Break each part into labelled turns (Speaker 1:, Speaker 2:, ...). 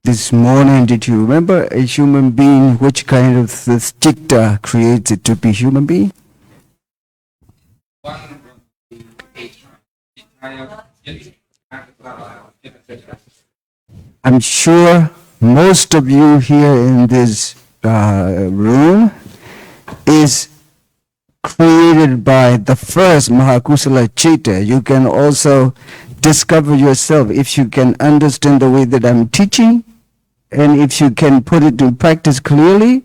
Speaker 1: This morning, did you remember a human being? Which kind of this chitta creates it to be human being? I'm sure most of you here in this room is created by the first Mahakusala Chitta. You can also discover yourself if you can understand the way that I'm teaching, and if you can put it to practice clearly.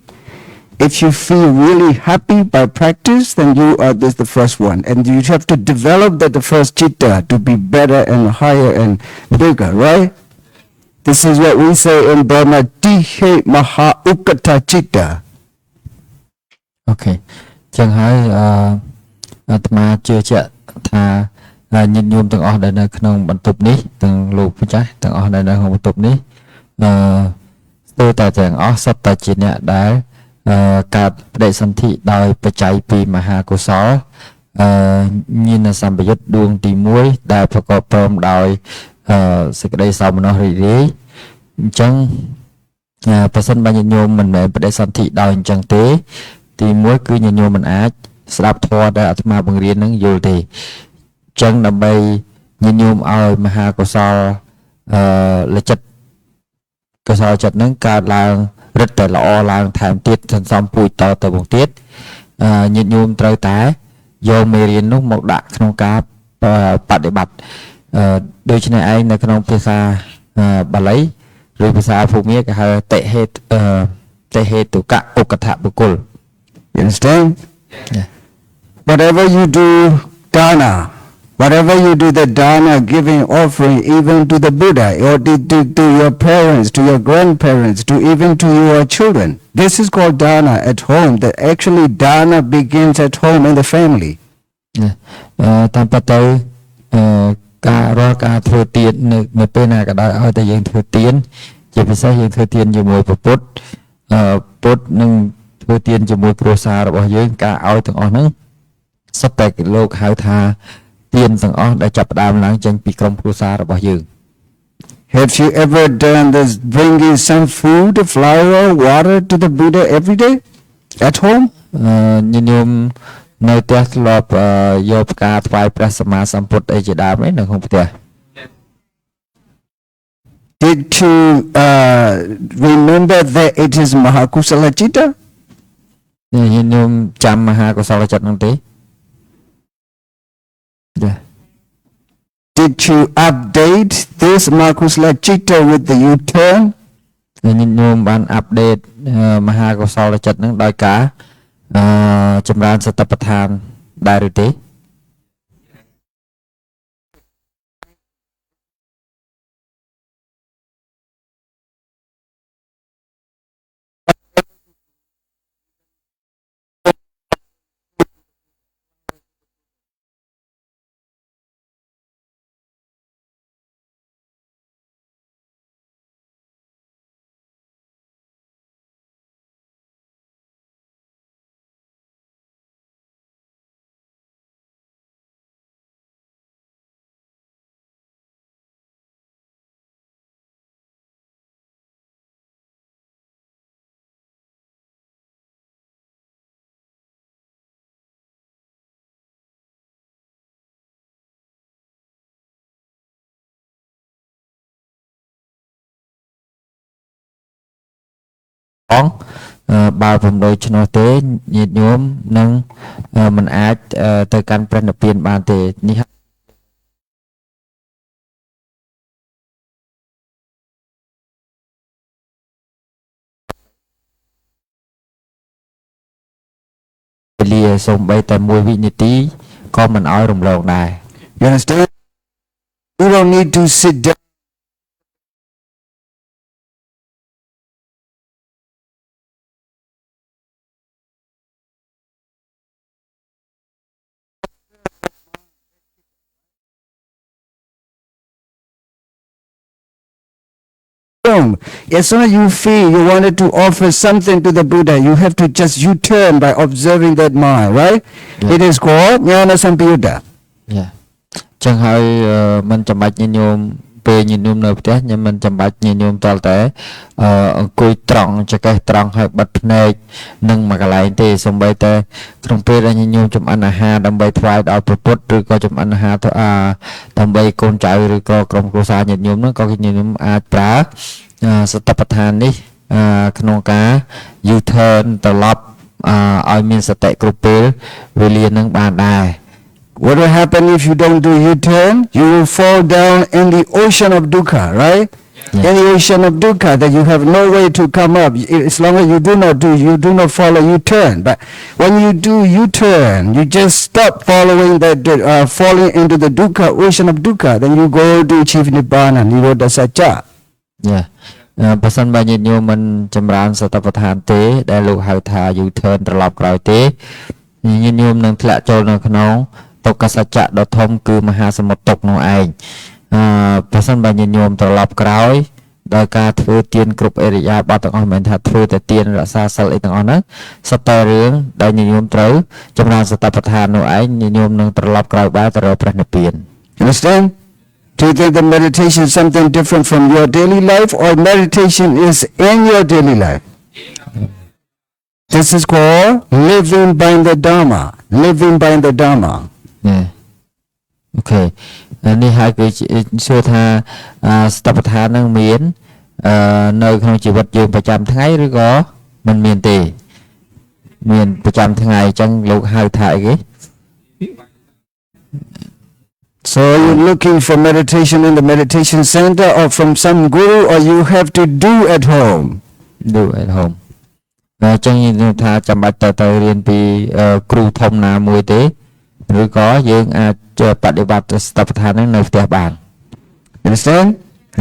Speaker 1: If you feel really happy by practice, then you are the first one. And you have to develop the first chitta to be better and higher and bigger, right? This is what we say in Burma, Tihe Maha Ukata Chitta.
Speaker 2: Okay. Chẳng hỏi mà chưa chắc thà nhìn nhôm từng ở đây nơi không bận tục ní từng lục với trái từng ở đây nơi không bận tục ní tôi tại chẳng ở sắp tại chỉ nè đã cả đại sản thị đòi bạch chạy vì mà hà của xó nhìn là sản xuất đường tì muối đã phải có prom đòi sự đây sau mà nó rỉ chẳng phần sân bao nhiêu nhôm mình để đại sản thị đòi chẳng tế thì mỗi cứ nhìn nhôm mình á sắp thoa đã mà bằng riêng nắng vô thì chẳng là bay nhìn nhôm ao mà hà của xó là chất cơ sở chất nắng cả là rất là lang thèm tiết thành xong bụi to từ một tiết nhìn nhôm trời tá vô mê riêng lúc một đạn không cá bạc để bạch đôi chân này anh là không pizza bà lấy rồi pizza phụ nghĩa cả tệ hết tụ cả ô cả thạ bực cồn.
Speaker 1: You understand? Yeah. Whatever you do dana, whatever you do the dana, giving offering even to the Buddha or to your parents, to your grandparents, to even to your children. This is called dana at home. That actually dana begins at home in the family.
Speaker 2: Tam patay cả ra cả thừa tiền người bên này cả đại ở tại dân thừa tiền chỉ phải xây dân thừa tiền nhiều mùi bút bút nâng thừa tiền nhiều mùi pro xa rồi bao nhiêu cả ao từng on nữa sắp tại cái lô khai tha tiền từng on đã chập đàm láng chân bị công pro xa rồi bao nhiêu.
Speaker 1: Have you ever done this, bringing some food, flour, water to the Buddha every day at home?
Speaker 2: Nhưng nơi tiếc lọp dọc cả vài prasama samput ấy chỉ đàm ấy là không phải.
Speaker 1: Did you remember that it is Mahakusala Chitta?
Speaker 2: Nhưng chăm Mahakusala Chitta năng tí.
Speaker 1: Did you update this Mahakusala Chitta with the U-turn?
Speaker 2: Nhưng bạn update Mahakusala Chitta năng đòi cả chấm ran sẽ tập than đại rồi tí. Bao vùng đôi cho nó tế nhiệt nhóm nâng mình ác tới căn prân đập biên bàn thì ní lìa xong bay tại mùi vị nhị tí con mình ói rồng lộn này.
Speaker 1: You understand? You don't need to sit down. home, as soon as you feel you wanted to offer something to the Buddha, you have to just U-turn by observing that mind, right?
Speaker 2: Yeah.
Speaker 1: It is called Jnana Samyutta.
Speaker 2: ចឹងហើយមិនចាំបាច់ញាតិញោមពេលញាតិញោមនៅផ្ទះខ្ញុំមិនចាំបាច់ញាតិញោមតលតែអង្គុយត្រង់ចកេះត្រង់ហើយបិទភ្នែកនឹងមួយកន្លែងទេសូម្បីតែក្នុងពេលដែលញាតិញោមចំអិនអាហារដើម្បីថ្វាយដល់ព្រះពុទ្ធឬក៏ចំអិនអាហារទៅដើម្បីកូនចៅឬក៏ក្រុមគ្រួសារញាតិញោមហ្នឹងក៏ញាតិញោមអាចប្រើសតិប្បដ្ឋាននេះក្នុងការ U-turn ត្រឡប់ឲ្យមានសតិគ្រប់ពេលវេលានឹងបានដែរ
Speaker 1: What will happen if you don't do U-turn? You will fall down in the ocean of dukkha, right?
Speaker 2: Yeah.
Speaker 1: In the ocean of dukkha, that you have no way to come up. As long as you do not follow U-turn. But when you do U-turn, you just stop following that, falling into the dukkha, ocean of dukkha. Then you go to achieve nibbana, nirodha satcha.
Speaker 2: បើសិនបើញាតិញោមមិនចម្រើនសតិប្បដ្ឋានទេដែលលោកហៅថា U-turn ត្រឡប់ក្រោយទេញាតិញោមនឹងធ្លាក់ចូលនៅក្នុងទុក្ខសច្ចៈដ៏ធំគឺមហាសមុទ្រទុក្ខនោះឯងបើសិនបើញាតិញោមត្រឡប់ក្រោយដោយការធ្វើទានគ្រប់អរិយាបថទាំងអស់មិនថាធ្វើតែទានរក្សាសិលអីទាំងអស់ហ្នឹងសុទ្ធតែរឿងដែលញាតិញោមត្រូវចម្រើនសតិប្បដ្ឋាននោះឯងញាតិញោមនឹងត្រឡប់ក្រោយបានទៅរកព្រះនិព្វាន
Speaker 1: Understand? Do you think the meditation is something different from your daily life or meditation is in your daily life? This is called living by the Dharma. Living by the Dharma.
Speaker 2: អូខេនេះហើយគឺសួរថាសតិប្បដ្ឋាននឹងមាននៅក្នុងជីវិតយើងប្រចាំថ្ងៃឬក៏មិនមានទេមានប្រចាំថ្ងៃអញ្ចឹងលោកហៅថាអីគេ
Speaker 1: So you're looking for meditation in the meditation center or from some guru or you have to do at home?
Speaker 2: Do at home. អញ្ចឹងយើងថាចាំបាច់ទៅរៀនពីគ្រូធំណាមួយទេឬក៏យើងអាចបដិបត្តិសតិប្បដ្ឋាននឹងនៅផ្ទះបាន
Speaker 1: Understand?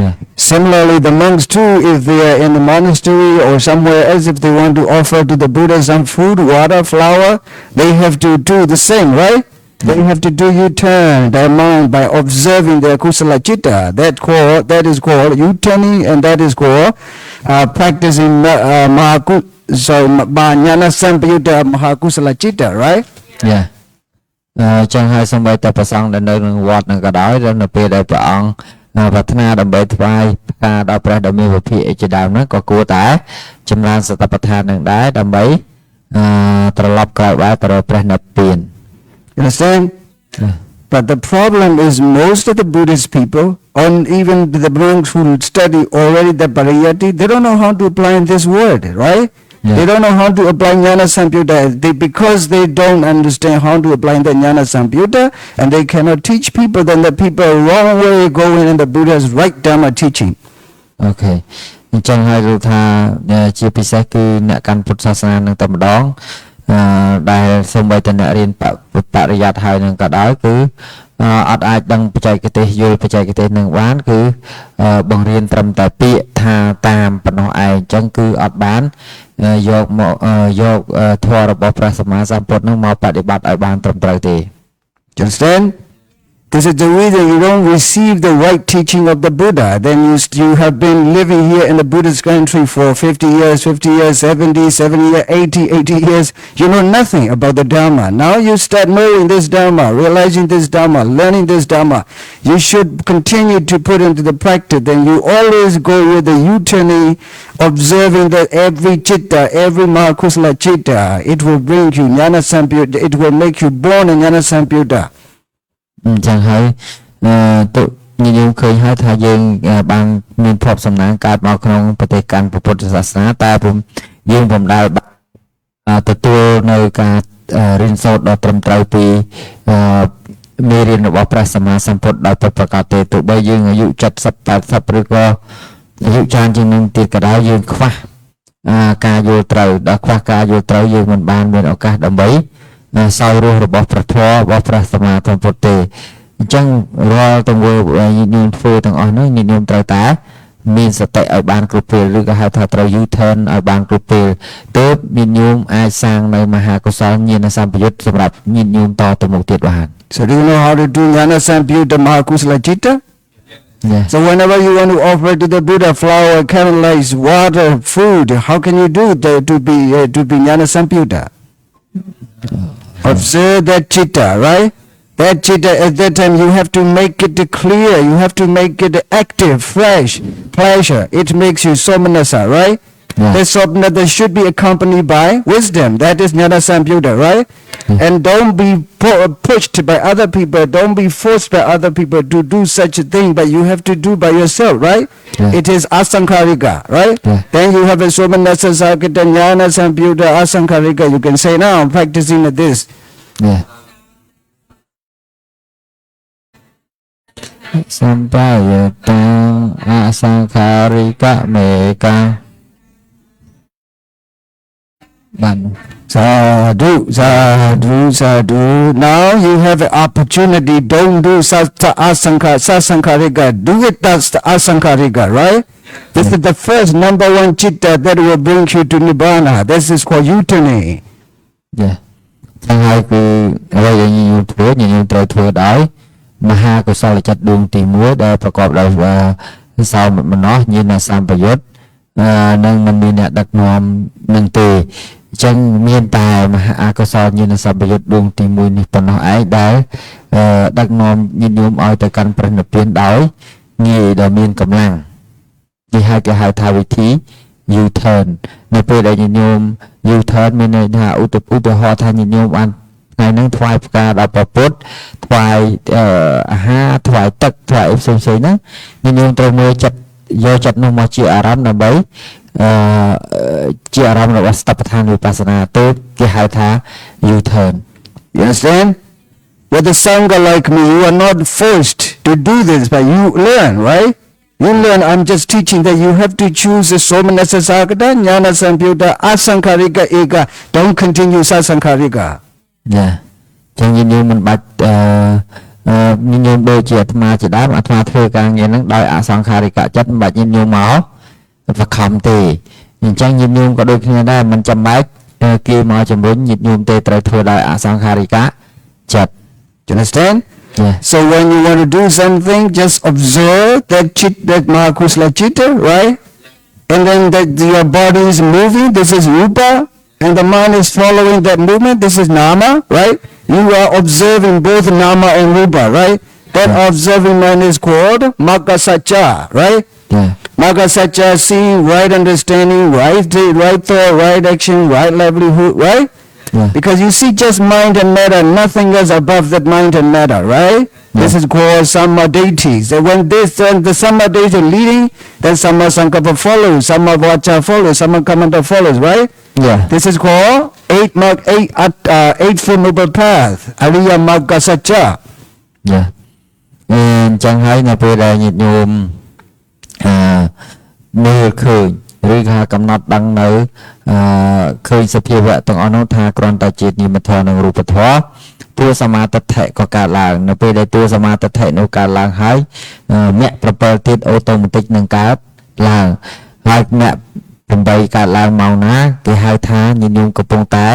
Speaker 2: Yeah.
Speaker 1: Similarly, the monks too, if they are in the monastery or somewhere else, if they want to offer to the Buddha some food, water, flower, they have to do the same, right? They have to do U-turn their mind by observing their kusala chitta. That is called U-turning, and that is called practicing Jnana Samyutta Mahakusala Chitta, right?
Speaker 2: Yeah. ចឹងហើយសូម្បីតែប្រសង់ដែលនៅក្នុងវត្តនឹងក៏ដោយនៅពេលដែលព្រះអង្គប្រាថ្នាដើម្បីថ្វាយផ្កាដល់ព្រះដ៏មានវិភាកអីជាដើមហ្នឹងក៏គួរតែចម្រើនសតិប្បដ្ឋាននឹងដែរដើម្បីត្រឡប់ក្រោយបានទៅរកព្រះនិព្វាន
Speaker 1: Understand? But the problem is most of the Buddhist people, and even the monks who study already the pariyati, they don't know how to apply this word, right? Yeah. They don't know how to apply Jnana Samyutta. Because they don't understand how to apply the Jnana Samyutta, and they cannot teach people, then the people are wrong way going in the Buddha's right Dharma teaching.
Speaker 2: Okay. អញ្ចឹងហើយលោកថាជាពិសេសគឺអ្នកកាន់ពុទ្ធសាសនានឹងតែម្ដងដែលសូម្បីតែអ្នករៀនបរិយ័តហើយនឹងក៏ដោយគឺអត់អាចដឹងបច្ចេកទេសយល់បច្ចេកទេសនឹងបានគឺបង្រៀនត្រឹមតែពាក្យថាតាមប៉ុណ្ណោះឯងអញ្ចឹងគឺអត់បានយកធម៌របស់ព្រះសម្មាសម្ពុទ្ធនឹងមកបដិបត្តិឲ្យបានត្រឹមត្រូវទេ
Speaker 1: Understand? This is the reason you don't receive the right teaching of the Buddha. Then you have been living here in the Buddhist country for 50 years, 70 years, 80 years. You know nothing about the Dharma. Now you start knowing this Dharma, realizing this Dharma, learning this Dharma. You should continue to put into the practice. Then you always go with the U-turning, observing that every chitta, every Mahakusala chitta, it will bring you Jnana Samyutta. It will make you born in Jnana Samyutta.
Speaker 2: អញ្ចឹងហើយទៅយើងឃើញហើយថាយើងបានមានភពសំណាងកើតមកក្នុងប្រទេសកម្ពុជាពុទ្ធសាសនាតែយើងពុំដែលទទួលនៅការរៀនសូត្រដ៏ត្រឹមត្រូវពីមេរៀនរបស់ព្រះសម្មាសម្ពុទ្ធដោយពិតប្រាកដទេទោះបីយើងអាយុ70 80ឬក៏អាយុច្រើនជាងនឹងទៀតក៏ដោយយើងខ្វះការយល់ត្រូវដល់ខ្វះការយល់ត្រូវយើងមិនបានមានឱកាសដើម្បីសោយរស់របស់ព្រះធម៌របស់ព្រះសម្មាសម្ពុទ្ធទេអញ្ចឹងរាល់ទង្វើញាតិញោមធ្វើទាំងអស់នោះញាតិញោមត្រូវតែមានសតិឲ្យបានគ្រប់ពេលឬក៏ហៅថាត្រូវ U-turn ឲ្យបានគ្រប់ពេលទើបញាតិញោមអាចសាងនៅមហាកុសលញាណសម្បយុទ្ធសម្រាប់ញាតិញោមតទៅមុខទៀតបាន
Speaker 1: So do you know how to do Jnana Samyutta Mahakusala Chitta?
Speaker 2: Yeah.
Speaker 1: So whenever you want to offer to the Buddha flower, candles, water, food, how can you do to be Jnana Samputa? Observe that chitta, right? That chitta at that time you have to make it clear, you have to make it active, fresh, pleasure. It makes you somanasa, right?
Speaker 2: Yeah.
Speaker 1: That somanasa should be accompanied by wisdom. That is Jnana Samputa, right? And don't be pushed by other people, don't be forced by other people to do such a thing, but you have to do by yourself, right?
Speaker 2: Yeah.
Speaker 1: It is asankarika, right?
Speaker 2: Yeah.
Speaker 1: Then you have a somanasa sakita Jnana Samputa asankarika. You can say, now I'm practicing this.
Speaker 2: Yeah. Sampayata asangkarika meka. Ban.
Speaker 1: Sadhu, sadhu, sadhu. Now you have an opportunity. Don't do sasankarika. Do it as asankarika, right? This is the first number one chitta that will bring you to Nibbana. This is called utani.
Speaker 2: Yeah. ចឹងហើយគឺអ្វីដែលញញូមធ្វើញញូមត្រូវធ្វើដោយមហាកុសលចិត្តដួងទី1ដែលប្រកបដោយសោមនស្សញាណសម្បយុទ្ធនិងមិនមានអ្នកដឹកនាំនឹងទេអញ្ចឹងមានតែមហាអកុសលញាណសម្បយុទ្ធដួងទី1នេះប៉ុណ្ណោះឯងដែលដឹកនាំញាណញោមឲ្យទៅកាន់ព្រះនិព្វានដោយងាយដែលមានកម្លាំងគេហៅថាវិធី U-turn នៅពេលដែលញាណញោម U-turn មានន័យថាឧទាហរណ៍ថាញាណញោមបានថ្ងៃហ្នឹងថ្វាយផ្កាដល់ព្រះពុទ្ធថ្វាយអាហារថ្វាយទឹកថ្វាយអីផ្សេងៗហ្នឹងញាណញោមត្រូវមើលចិត្តយកចិត្តនោះមកជាអារម្មណ៍ដើម្បីជាអារម្មណ៍របស់ស្តបដ្ឋានវិបស្សនាទៅគេហៅថា U-turn.
Speaker 1: You understand? With the sangha like me, you are not forced to do this, but you learn, right? You learn, I'm just teaching that you have to choose the somanasa sakata, jnana samputa, asankarika eka. Don't continue sasankarika.
Speaker 2: ចាចឹងញាណញោមមិនបាច់ញាណញោមដូចជាអាត្មាជាដើមអាត្មាធ្វើការងារហ្នឹងដោយអសង្ខារិកចិត្តមិនបាច់ញាណញោមមកបខំទេអញ្ចឹងញាណញោមក៏ដូចគ្នាដែរមិនចាំបាច់គេមកជំរុញញាណញោមទេត្រូវធ្វើដោយអសង្ខារិកចិត្ត
Speaker 1: Do you understand?
Speaker 2: Yeah.
Speaker 1: So when you want to do something, just observe that Mahakusala chitta, right? And then that your body is moving, this is rupa, and the mind is following that movement, this is nama, right? You are observing both nama and rupa, right? That observing mind is called Maggasacca, right?
Speaker 2: Yeah.
Speaker 1: Maggasacca, seeing, right understanding, right thought, right action, right livelihood, right?
Speaker 2: Yeah.
Speaker 1: Because you see just mind and matter, nothing else above that mind and matter, right?
Speaker 2: Yeah.
Speaker 1: This is called Samma deities. And when the Samma deity leading, then Samma Sankappa follows, Samma Vacha follows, Samma Kamanta follows, right?
Speaker 2: Yeah.
Speaker 1: This is called eightfold noble path, Ariya Magga Satcha.
Speaker 2: ចាអញ្ចឹងហើយនៅពេលដែលញាតិញោមមើលឃើញឬថាកំណត់ដឹងនៅឃើញសភាវៈទាំងអស់នោះថាគ្រាន់តែជានិមិត្តធម៌និងរូបធម៌តួសមាទិដ្ឋិក៏កើតឡើងនៅពេលដែលតួសមាទិដ្ឋិនោះកើតឡើងហើយមគ្គ7ទៀតអូតូម៉ាទិកនឹងកើតឡើងហើយមគ្គ8កើតឡើងមកណាគេហៅថាញាតិញោមកំពុងតែ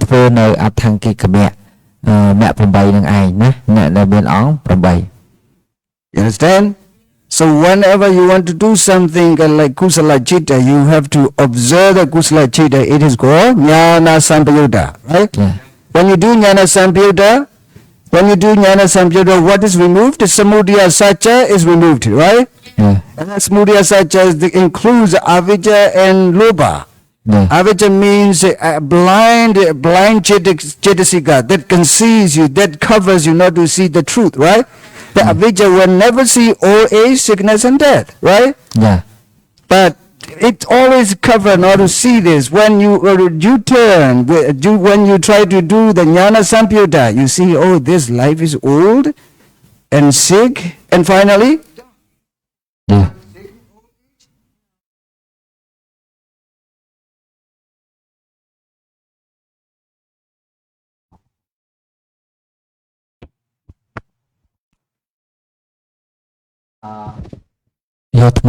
Speaker 2: ធ្វើនៅអដ្ឋង្គិកមគ្គមគ្គ8នឹងឯងណាអ្នកដែលមានអង្គ8
Speaker 1: You understand? So whenever you want to do something like Kusala Chitta, you have to observe the Kusala Chitta. It is called Jnana Sampayutta, right?
Speaker 2: Yeah.
Speaker 1: When you do Jnana Sampayutta, what is removed? The Samudaya Satcha is removed, right?
Speaker 2: Yeah.
Speaker 1: And that Samudaya Satcha includes Avijja and Loba.
Speaker 2: Yeah.
Speaker 1: Avijja means blind Chetasika that conceals you, that covers you not to see the truth, right? The Avijja will never see old age, sickness and death, right?
Speaker 2: Yeah.
Speaker 1: But it's always covered not to see this. When you turn, when you try to do the Jnana Sampayutta, you see, oh, this life is old and sick, and finally,
Speaker 2: Yeah.យកថ្ម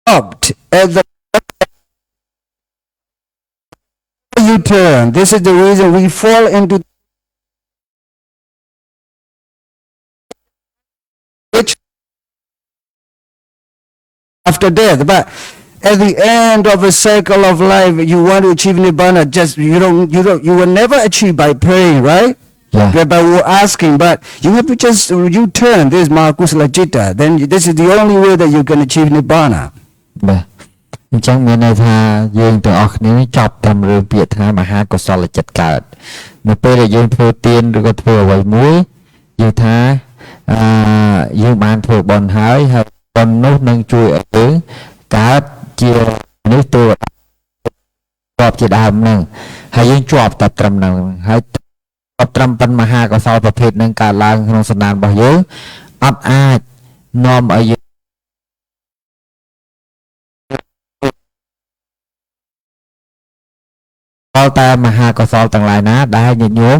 Speaker 1: Stopped at the U-turn. This is the reason we fall into which after death. But at the end of a cycle of life, you want to achieve nibbana. Just you will never achieve by praying, right?
Speaker 2: Yeah.
Speaker 1: By asking, but you have to just U-turn this Mahakusala Chitta. Then this is the only way that you can achieve nibbana.
Speaker 2: បាទអញ្ចឹងមានន័យថាយើងទាំងអស់គ្នាចប់តាមរឿងពាក្យថាមហាកុសលចិត្តកើតនៅពេលដែលយើងធ្វើទានឬក៏ធ្វើអ្វីមួយយើងថាយើងបានធ្វើបុណ្យហើយបុណ្យនោះនឹងជួយឲ្យយើងកើតជានេះទៅជាប់ជាដើមហ្នឹងហើយយើងជាប់តែត្រឹមហ្នឹងហើយត្រឹមប៉ុនមហាកុសលប្រភេទហ្នឹងកើតឡើងក្នុងសន្តានរបស់យើងអត់អាចនាំឲ្យយើងតែមហាកុសលទាំងឡាយណាដែលញាតិញោម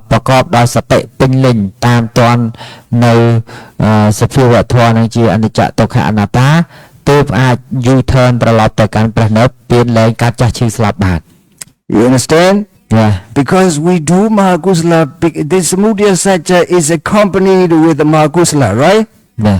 Speaker 2: ប្រកបដោយសតិពេញលេញតាមទាន់នៅសភាវៈធម៌នឹងជាអនិច្ចទុក្ខអនត្តាទើបអាច U-turn ត្រឡប់ទៅកាន់ព្រះនិព្វានពេលលែងកាត់ចាស់ឈឺស្លាប់បាន
Speaker 1: You understand?
Speaker 2: Yeah.
Speaker 1: Because we do Mahakusala, this Samudaya Satya is accompanied with the Mahakusala, right?
Speaker 2: Yeah.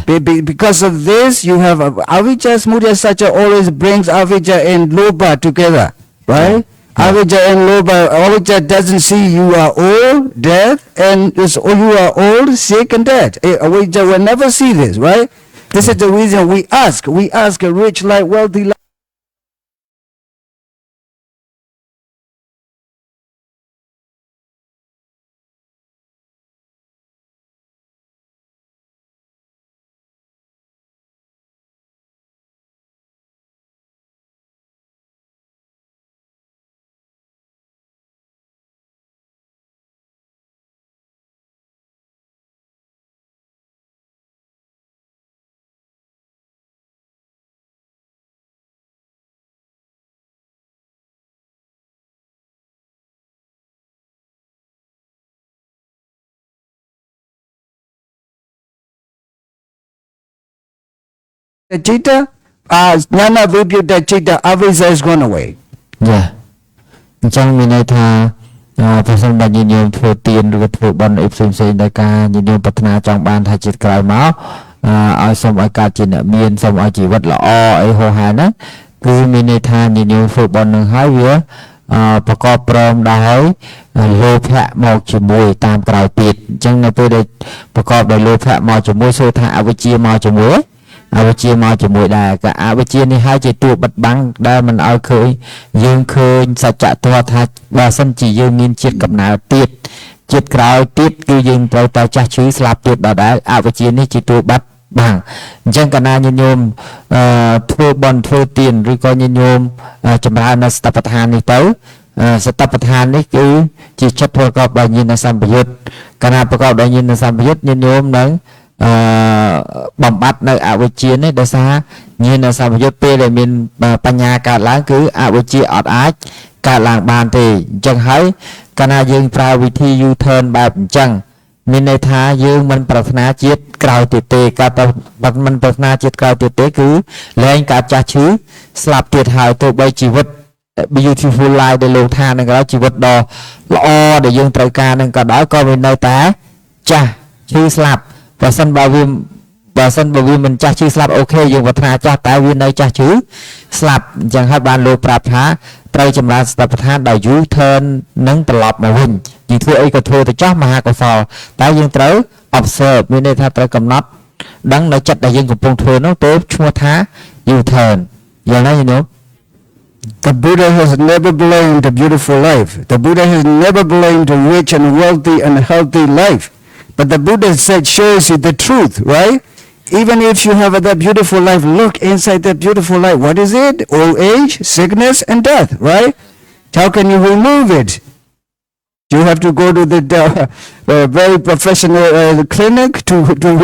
Speaker 1: Because of this, you have Avijja, Samudaya Satya always brings Avijja and Lobha together, right? Yeah. Avijja and Lobha, Avijja doesn't see you are old, dead, and you are old, sick, and dead. Avijja will never see this, right? This is the reason we ask a rich like wealthy like the Chitta, Jnana Vipyuta Chitta, Avijja is gone away.
Speaker 2: Yeah. អញ្ចឹងមានន័យថាប្រសិនបើញាតិញោមធ្វើទានឬក៏ធ្វើបុណ្យអីផ្សេងៗដោយការញាតិញោមប្រាថ្នាចង់បានថាជាតិក្រោយមកឲ្យសូមឲ្យកើតជាអ្នកមានសូមឲ្យជីវិតល្អអីហោហែហ្នឹងគឺមានន័យថាញាតិញោមធ្វើបុណ្យនឹងហើយវាប្រកបព្រមដោយលោភៈមកជាមួយតាមក្រោយទៀតអញ្ចឹងនៅពេលដែលប្រកបដោយលោភៈមកជាមួយសូថាអវិជ្ជាមកជាមួយអវិជ្ជាមកជាមួយដែរក៏អវិជ្ជានេះហើយជាតួបិទបាំងដែលមិនឲ្យឃើញយើងឃើញសច្ចធម៌ថាបើសិនជាយើងមានជាតិកំណើតទៀតជាតិក្រោយទៀតគឺយើងត្រូវតែចាស់ឈឺស្លាប់ទៀតដដែលអវិជ្ជានេះជាតួបិទបាំងអញ្ចឹងកាលណាញាតិញោមធ្វើបុណ្យធ្វើទានឬក៏ញាតិញោមចម្រើននៅសតបដ្ឋាននេះទៅសតបដ្ឋាននេះគឺជាចិត្តប្រកបដោយញាណសម្បយុទ្ធកាលណាប្រកបដោយញាណសម្បយុទ្ធញាតិញោមនឹងបំបត្តិនៅអវិជ្ជានេះដោយសារញាណសម្បយុទ្ធពេលដែលមានបញ្ញាកើតឡើងគឺអវិជ្ជាអត់អាចកើតឡើងបានទេអញ្ចឹងហើយកាលណាយើងប្រើវិធី U-turn បែបអញ្ចឹងមានន័យថាយើងមិនប្រាថ្នាជាតិក្រោយទៀតទេកាលតែមិនប្រាថ្នាជាតិក្រោយទៀតទេគឺលែងកើតចាស់ឈឺស្លាប់ទៀតហើយទោះបីជីវិត beautiful life ដែលលោកថានឹងក៏ជីវិតដ៏ល្អដែលយើងត្រូវការនឹងក៏ដោយក៏វានៅតែចាស់ឈឺស្លាប់បើសិនបើ បើសិនបើវាមិនចាស់ឈឺស្លាប់អូខេយើងវឌ្ឍនាចាស់តែវានៅចាស់ឈឺស្លាប់អញ្ចឹងហើយបានលោកប្រាប់ថាត្រូវចម្រើនសតិប្បដ្ឋានដោយ U-turn និងត្រឡប់មកវិញយើងធ្វើអីក៏ធ្វើទៅចាស់មហាកុសលតែយើងត្រូវ observe មានន័យថាត្រូវកំណត់ដឹងនៅចិត្តដែលយើងកំពុងធ្វើនោះទៅឈ្មោះថា U-turn យល់ទេញោម
Speaker 1: The Buddha has never blamed a beautiful life. The Buddha has never blamed a rich and wealthy and healthy life. But the Buddha said, shows you the truth, right? Even if you have that beautiful life, look inside that beautiful life. What is it? Old age, sickness, and death, right? How can you remove it? You have to go to the very professional clinic to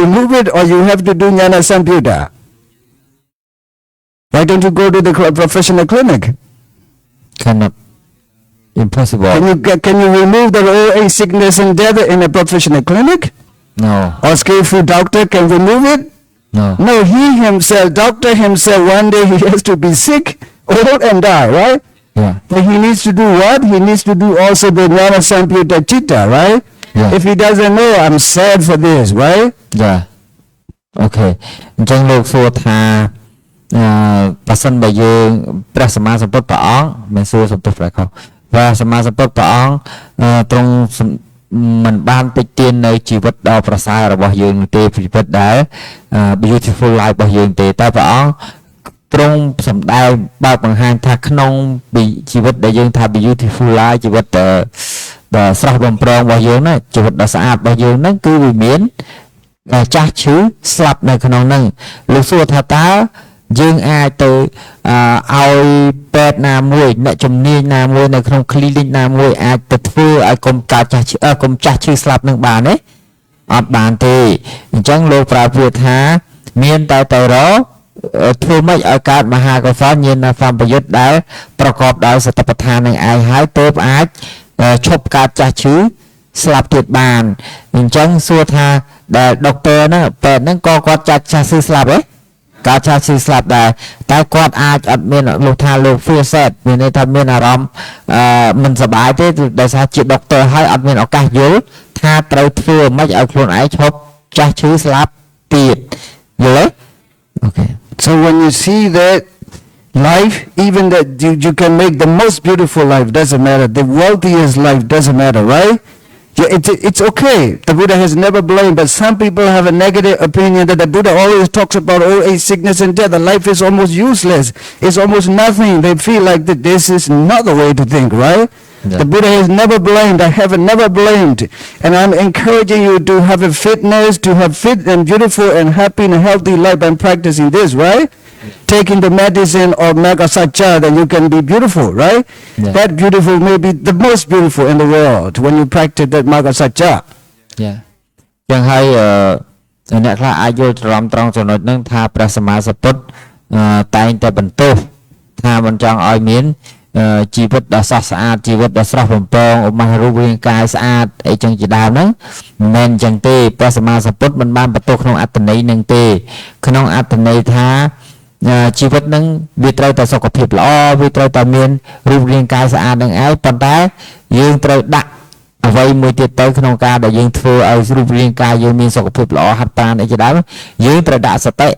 Speaker 1: remove it, or you have to do Jnana Sambuddha. Why don't you go to the professional clinic?
Speaker 2: Cannot. Impossible.
Speaker 1: Can you remove the old age, sickness, and death in a professional clinic?
Speaker 2: No.
Speaker 1: Or skillful doctor can remove it?
Speaker 2: No.
Speaker 1: No, he himself, doctor himself, one day he has to be sick, old, and die, right?
Speaker 2: Yeah.
Speaker 1: But he needs to do what? He needs to do also the Jnana Sambuddha Chitta, right?
Speaker 2: Yeah.
Speaker 1: If he doesn't know, I'm sad for this, right?
Speaker 2: Yeah. Okay. អញ្ចឹងលោកសួរថាប្រសិនបើយើងព្រះសម្មាសម្ពុទ្ធព្រះអង្គមិនសួរសំទោសព្រះខុសព្រះសម្មាសម្ពុទ្ធព្រះអង្គទ្រង់មិនបានពេចទៀននៅជីវិតដ៏ប្រសើររបស់យើងទេជីវិតដែល beautiful life របស់យើងទេតែព្រះអង្គទ្រង់សម្ដែងបើកបង្ហាញថាក្នុងជីវិតដែលយើងថា beautiful life ជីវិតដ៏ស្រស់បំព្រងរបស់យើងណាជីវិតដ៏ស្អាតរបស់យើងហ្នឹងគឺវាមានចាស់ឈឺស្លាប់នៅក្នុងហ្នឹងលោកសួរថាតើយើងអាចទៅឲ្យពេទ្យណាមួយអ្នកជំនាញណាមួយនៅក្នុង clinic ណាមួយអាចទៅធ្វើឲ្យកុំកើតចាស់កុំចាស់ឈឺស្លាប់នឹងបានទេអត់បានទេអញ្ចឹងលោកប្រាប់វាថាមានតែទៅរកធ្វើម៉េចឲ្យកើតមហាកុសលញាណសម្បយុទ្ធដែលប្រកបដោយសតិប្បដ្ឋាននឹងឯងហើយទើបអាចឈប់កើតចាស់ឈឺស្លាប់ទៀតបានអញ្ចឹងសួរថាដែលដុកទ័រហ្នឹងពេទ្យហ្នឹងក៏គាត់ចាស់ឈឺស្លាប់ទេកើតចាស់ឈឺស្លាប់ដែរតែគាត់អាចអត់មានលោកថាលោក feel sad មានន័យថាមានអារម្មណ៍មិនសប្បាយទេដោយសារជាដុកទ័រហើយអត់មានឱកាសយល់ថាត្រូវធ្វើម៉េចឲ្យខ្លួនឯងឈប់ចាស់ឈឺស្លាប់ទៀតយល់ទេ Okay.
Speaker 1: So when you see that life, even that you can make the most beautiful life, doesn't matter. The wealthiest life doesn't matter, right? It's okay. The Buddha has never blamed, but some people have a negative opinion that the Buddha always talks about old age, sickness, and death. The life is almost useless. It's almost nothing. They feel like that this is not the way to think, right? Yeah. The Buddha has never blamed. I have never blamed. And I'm encouraging you to have a fitness, to have fit and beautiful and happy and healthy life by practicing this, right? Taking the medicine or Mega Satcha, then you can be beautiful, right?
Speaker 2: Yeah.
Speaker 1: That beautiful may be the most beautiful in the world when you practice that Mega Satcha.
Speaker 2: Yeah. ចឹងហើយអ្នកខ្លះអាចយល់ច្រឡំត្រង់ចំណុចហ្នឹងថាព្រះសម្មាសម្ពុទ្ធតែងតែបន្ទោសថាមិនចង់ឲ្យមានជីវិតដ៏ស្រស់ស្អាតជីវិតដ៏ស្រស់បំព្រងឧមារូបរាងកាយស្អាតអីចឹងជាដើមហ្នឹងមិនមែនចឹងទេព្រះសម្មាសម្ពុទ្ធមិនបានបន្ទោសក្នុងអត្ថន័យហ្នឹងទេក្នុងអត្ថន័យថាជីវិតហ្នឹងវាត្រូវតែសុខភាពល្អវាត្រូវតែមានរូបរាងកាយស្អាតនឹងឯងប៉ុន្តែយើងត្រូវដាក់អ្វីមួយទៀតទៅក្នុងការដែលយើងធ្វើឲ្យរូបរាងកាយយើងមានសុខភាពល្អហាត់ប្រាណអីជាដើមយើងត្រូវដាក់សតិ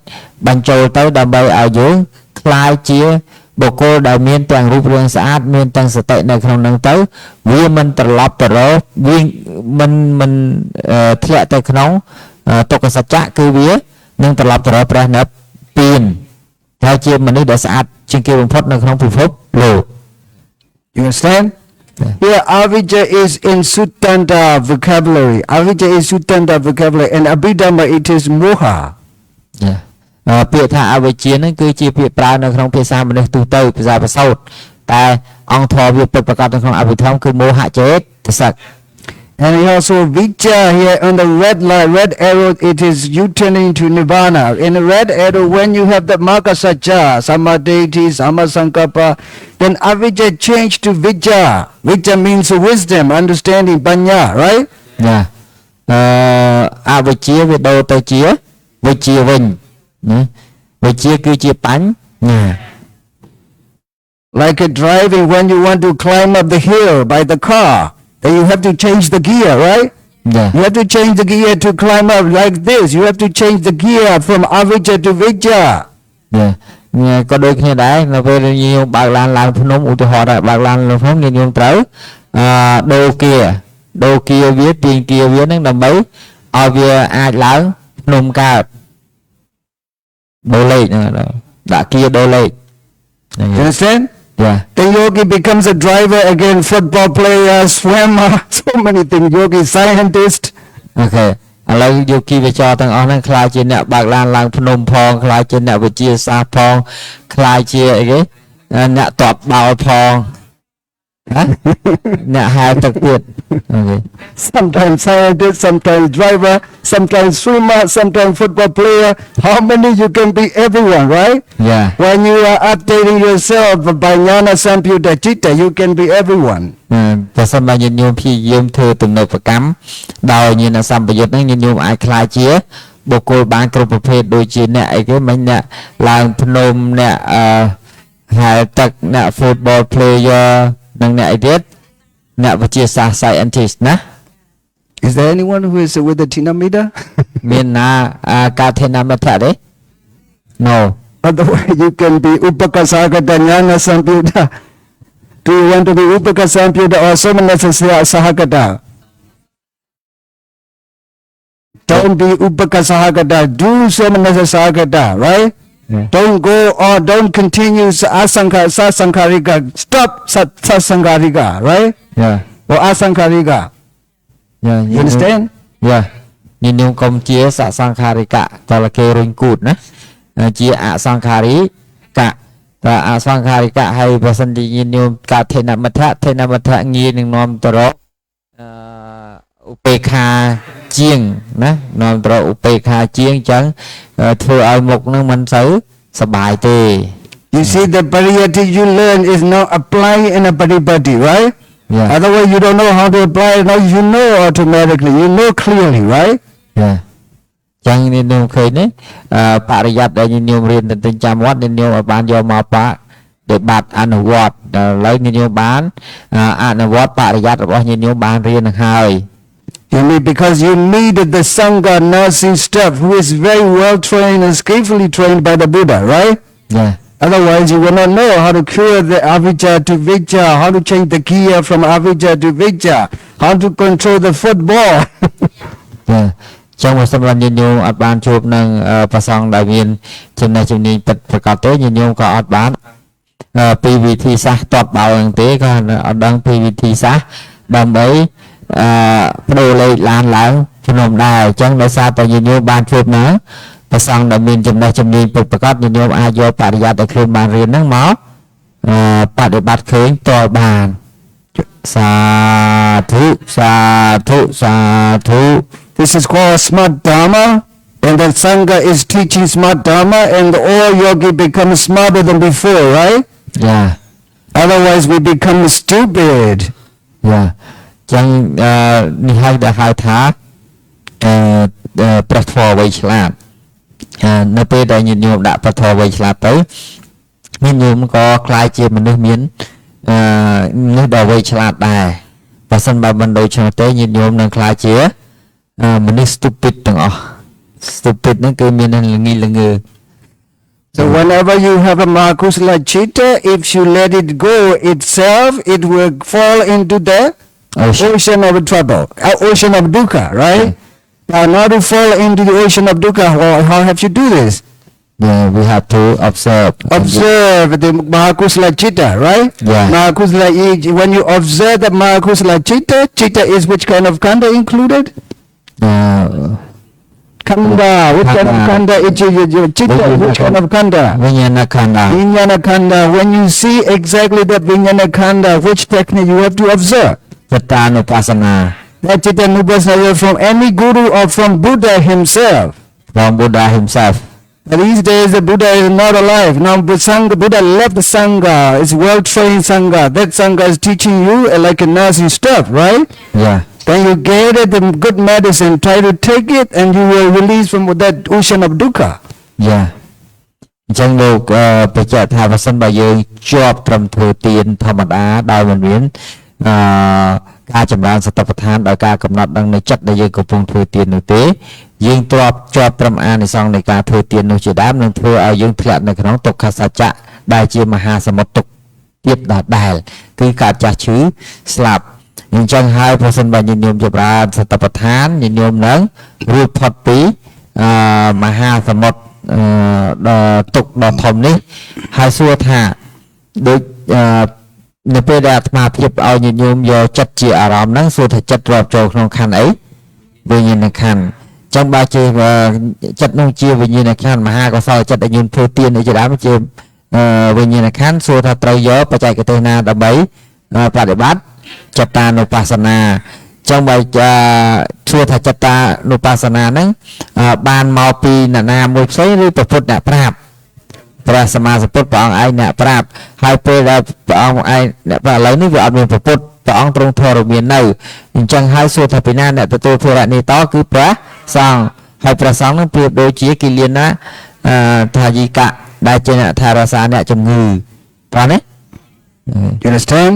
Speaker 2: បញ្ចូលទៅដើម្បីឲ្យយើងคลายជាបុគ្គលដែលមានទាំងរូបរាងស្អាតមានទាំងសតិនៅក្នុងនឹងទៅវាមិនត្រឡប់ទៅរកវាមិនធ្លាក់ទៅក្នុងទុក្ខសច្ចៈគឺវានឹងត្រឡប់ទៅរកព្រះនិព្វានហើយជាមនុស្សដែលស្អាតជាងគេបំផុតនៅក្នុងពិភពលោក
Speaker 1: You understand? Here, avijja is in Suttanta vocabulary. Avijja is Suttanta vocabulary, and Abhidhamma it is moha.
Speaker 2: Yeah. ពាក្យថាអវិជ្ជាហ្នឹងគឺជាពាក្យប្រើនៅក្នុងភាសាមនុស្សទូទៅភាសាប្រសូតតែអង្គធម៌វាពិតប្រាកដនៅក្នុងអភិធម្មគឺមោហៈចេតសិក
Speaker 1: And also vijja here on the red line, red arrow, it is you turning to nirvana. In the red arrow, when you have the marka sajja, samadhi, samasankappa, then avijja change to vijja. Vijja means wisdom, understanding, panya, right?
Speaker 2: Yeah. អវិជ្ជាវាដូរទៅជាវិជ្ជាវិញណាវិជ្ជាគឺជាបញ្ញា
Speaker 1: Like a driving when you want to climb up the hill by the car, then you have to change the gear, right?
Speaker 2: Yeah.
Speaker 1: You have to change the gear to climb up like this. You have to change the gear from avijja to vijja.
Speaker 2: Yeah. ក៏ដូចគ្នាដែរនៅពេលញាតិញោមបើកឡានឡើងភ្នំឧទាហរណ៍ថាបើកឡានឡើងភ្នំញាតិញោមត្រូវដូរគៀវាទាញគៀវាហ្នឹងដើម្បីឲ្យវាអាចឡើងភ្នំកើតដូរលេខហ្នឹងដាក់គៀដូរលេខ
Speaker 1: You understand?
Speaker 2: Yeah.
Speaker 1: Then yogi becomes a driver again, football player, swimmer, so many things. Yogi scientist.
Speaker 2: Okay. ឥឡូវយោគីវិចរទាំងអស់ហ្នឹងខ្លាចជាអ្នកបើកឡានឡើងភ្នំផងខ្លាចជាអ្នកវិទ្យាសាស្ត្រផងខ្លាចជាអីគេអ្នកតបបាល់ផងអ្នកហែលទឹកទៀត Okay.
Speaker 1: Sometimes scientist, sometimes driver, sometimes swimmer, sometimes football player. How many you can be everyone, right?
Speaker 2: Yeah.
Speaker 1: When you are updating yourself by jnana samyutta citta, you can be everyone.
Speaker 2: តែសិនបើញាតិញោមព្យាយាមធ្វើទំនើបកម្មដោយញាណសម្បយុទ្ធហ្នឹងញាតិញោមអាចខ្លាចជាបុគ្គលបានគ្រប់ប្រភេទដូចជាអ្នកអីគេមិនអ្នកឡើងភ្នំអ្នកហែលទឹកអ្នក football player និងអ្នកអីទៀតអ្នកវិទ្យាសាស្ត្រ scientist ណា
Speaker 1: Is there anyone who is with the Tinamida?
Speaker 2: មានណាការធានាមត្ថៈទេ No.
Speaker 1: Otherwise you can be upakasagata jnana samyutta. Do you want to be upakasamyutta or somanasa sahagata? Don't be upakasahagata, do somanasa sahagata, right?
Speaker 2: Yeah.
Speaker 1: Don't go or don't continue sasankarika. Stop sasankarika, right?
Speaker 2: Yeah.
Speaker 1: Or asankarika.
Speaker 2: Yeah.
Speaker 1: You understand?
Speaker 2: Yeah. ញាតិញោមកុំជាសសង្ខារិកៈតលគេរុញគូតណាជាអសង្ខារិកៈតែអសង្ខារិកៈហើយបើសិនជាញាតិញោមកើតថេនមត្ថៈងាយនឹងនាំទៅរកឧបេក្ខាជាងណានាំទៅរកឧបេក្ខាជាងអញ្ចឹងធ្វើឲ្យមុខនឹងមិនសូវសប្បាយទេ
Speaker 1: You see the pariyati you learn is not applying in a paripati, right?
Speaker 2: Yeah.
Speaker 1: Otherwise you don't know how to apply it. Now you know automatically, you know clearly, right?
Speaker 2: Yeah. ចឹងនេះខ្ញុំឃើញនេះបរិយ័តដែលខ្ញុំរៀនទៅចាំវត្តខ្ញុំឲ្យបានយកមកបដិបត្តិអនុវត្តឥឡូវខ្ញុំបានអនុវត្តបរិយ័តរបស់ខ្ញុំបានរៀននឹងហើយ
Speaker 1: You mean because you need the sangha nursing staff who is very well trained and skillfully trained by the Buddha, right?
Speaker 2: Yeah.
Speaker 1: Otherwise you will not know how to cure the avijja to vijja, how to change the gear from avijja to vijja, how to control the football.
Speaker 2: Yeah. ចឹងបើសិនបើញាតិញោមអត់បានជួបនឹងប្រសងដែលមានចំណេះជំនាញពិតប្រាកដទេញាតិញោមក៏អត់បានពីវិធីសាស្ត្រតបបោហ្នឹងទេក៏អត់ដឹងពីវិធីសាស្ត្រដើម្បីបដូរលេខឡានឡើងជំនុំដែរអញ្ចឹងដោយសារតែញាតិញោមបានជួបនឹងប្រសងដែលមានចំណេះជំនាញពិតប្រាកដញាតិញោមអាចយកបរិយ័តដែលខ្លួនបានរៀនហ្នឹងមកបដិបត្តិឃើញតលបានសាធុសាធុសាធុ
Speaker 1: This is called smart dharma, and the sangha is teaching smart dharma, and all yogi become smarter than before, right?
Speaker 2: Yeah.
Speaker 1: Otherwise we become stupid.
Speaker 2: Yeah. ចឹងនេះហើយដែលហៅថាព្រះធម៌វៃឆ្លាតនៅពេលដែលញាតិញោមដាក់ព្រះធម៌វៃឆ្លាតទៅញាតិញោមក៏ខ្លាយជាមនុស្សមានមនុស្សដ៏វៃឆ្លាតដែរបើសិនបើមិនដូច្នោះទេញាតិញោមនឹងខ្លាយជាមនុស្ស stupid ទាំងអស់ stupid ហ្នឹងគឺមានល្ងីល្ងើ
Speaker 1: So whenever you have a Mahakusala chitta, if you let it go itself, it will fall into the ocean of trouble, ocean of dukkha, right? Now not to fall into the ocean of dukkha, how have you do this?
Speaker 2: Yeah, we have to observe
Speaker 1: the Mahakusala chitta, right?
Speaker 2: Yeah.
Speaker 1: Mahakusala, when you observe the Mahakusala chitta is which kind of kanda included? Kanda, which kind of kanda? Chitta, which kind of kanda?
Speaker 2: Vijnana kanda.
Speaker 1: Vijnana kanda. When you see exactly that Vijnana kanda, which technique you have to observe?
Speaker 2: Chittanupassana.
Speaker 1: That Chittanupassana from any guru or from Buddha himself.
Speaker 2: From Buddha himself.
Speaker 1: These days the Buddha is not alive. Now Buddha left the Sangha. It's well-trained Sangha. That Sangha is teaching you like a nursing stuff, right?
Speaker 2: Yeah.
Speaker 1: Then you get the good medicine, try to take it, and you will release from that ocean of dukkha.
Speaker 2: Yeah. អញ្ចឹងលោកបញ្ជាក់ថាបើសិនបើយើងជាប់ត្រឹមធ្វើទានធម្មតាដោយមិនមាន ការចម្រើនសតិប្បដ្ឋានដោយការកំណត់ដឹងនៅចិត្តដែលយើងកំពុងធ្វើទាននោះទេយើងទ្រាំជាប់ត្រឹមអានិសង្សនៃការធ្វើទាននោះជាដើមនឹងធ្វើឲ្យយើងធ្លាក់នៅក្នុងទុក្ខសច្ចៈដែលជាមហាសមុទ្រទុក្ខទៀតដដែលគឺការចាស់ឈឺស្លាប់អញ្ចឹងហើយប្រសិនបើញាតិញោមចម្រើនសតិប្បដ្ឋានញាតិញោមនឹងរួចផុតពីមហាសមុទ្រដ៏ទុក្ខដ៏ធំនេះហើយសួរថាដូចនៅពេលដែលអាត្មាភាពឲ្យញាតិញោមយកចិត្តជាអារម្មណ៍ហ្នឹងសួរថាចិត្តរាប់ចូលក្នុងខណ្ឌអីវិញ្ញាណខណ្ឌចឹងបើជាចិត្តនោះជាវិញ្ញាណខណ្ឌមហាកុសលចិត្តដែលញោមធ្វើទាននេះជាដើមជាវិញ្ញាណខណ្ឌសួរថាត្រូវយកបច្ចេកទេសណាដើម្បីបដិបត្តិចិត្តតានុបស្សនាចឹងបើសួរថាចិត្តតានុបស្សនាហ្នឹងបានមកពីអ្នកណាមួយផ្សេងឬព្រះពុទ្ធអ្នកប្រាប់ព្រះសម្មាសម្ពុទ្ធព្រះអង្គឯងអ្នកប្រាប់ហើយពេលដែលព្រះអង្គឯងអ្នកប្រាប់ឥឡូវនេះវាអត់មានព្រះពុទ្ធព្រះអង្គទ្រង់ធរមាននៅអញ្ចឹងហើយសួរថាពីណាអ្នកទទួលធរនេះតគឺព្រះសង្ឃហើយព្រះសង្ឃនឹងប្រៀបដូចជាគិលានថាយិកៈដែលជាអ្នកថែរក្សាអ្នកជំងឺបាទទេ
Speaker 1: You understand?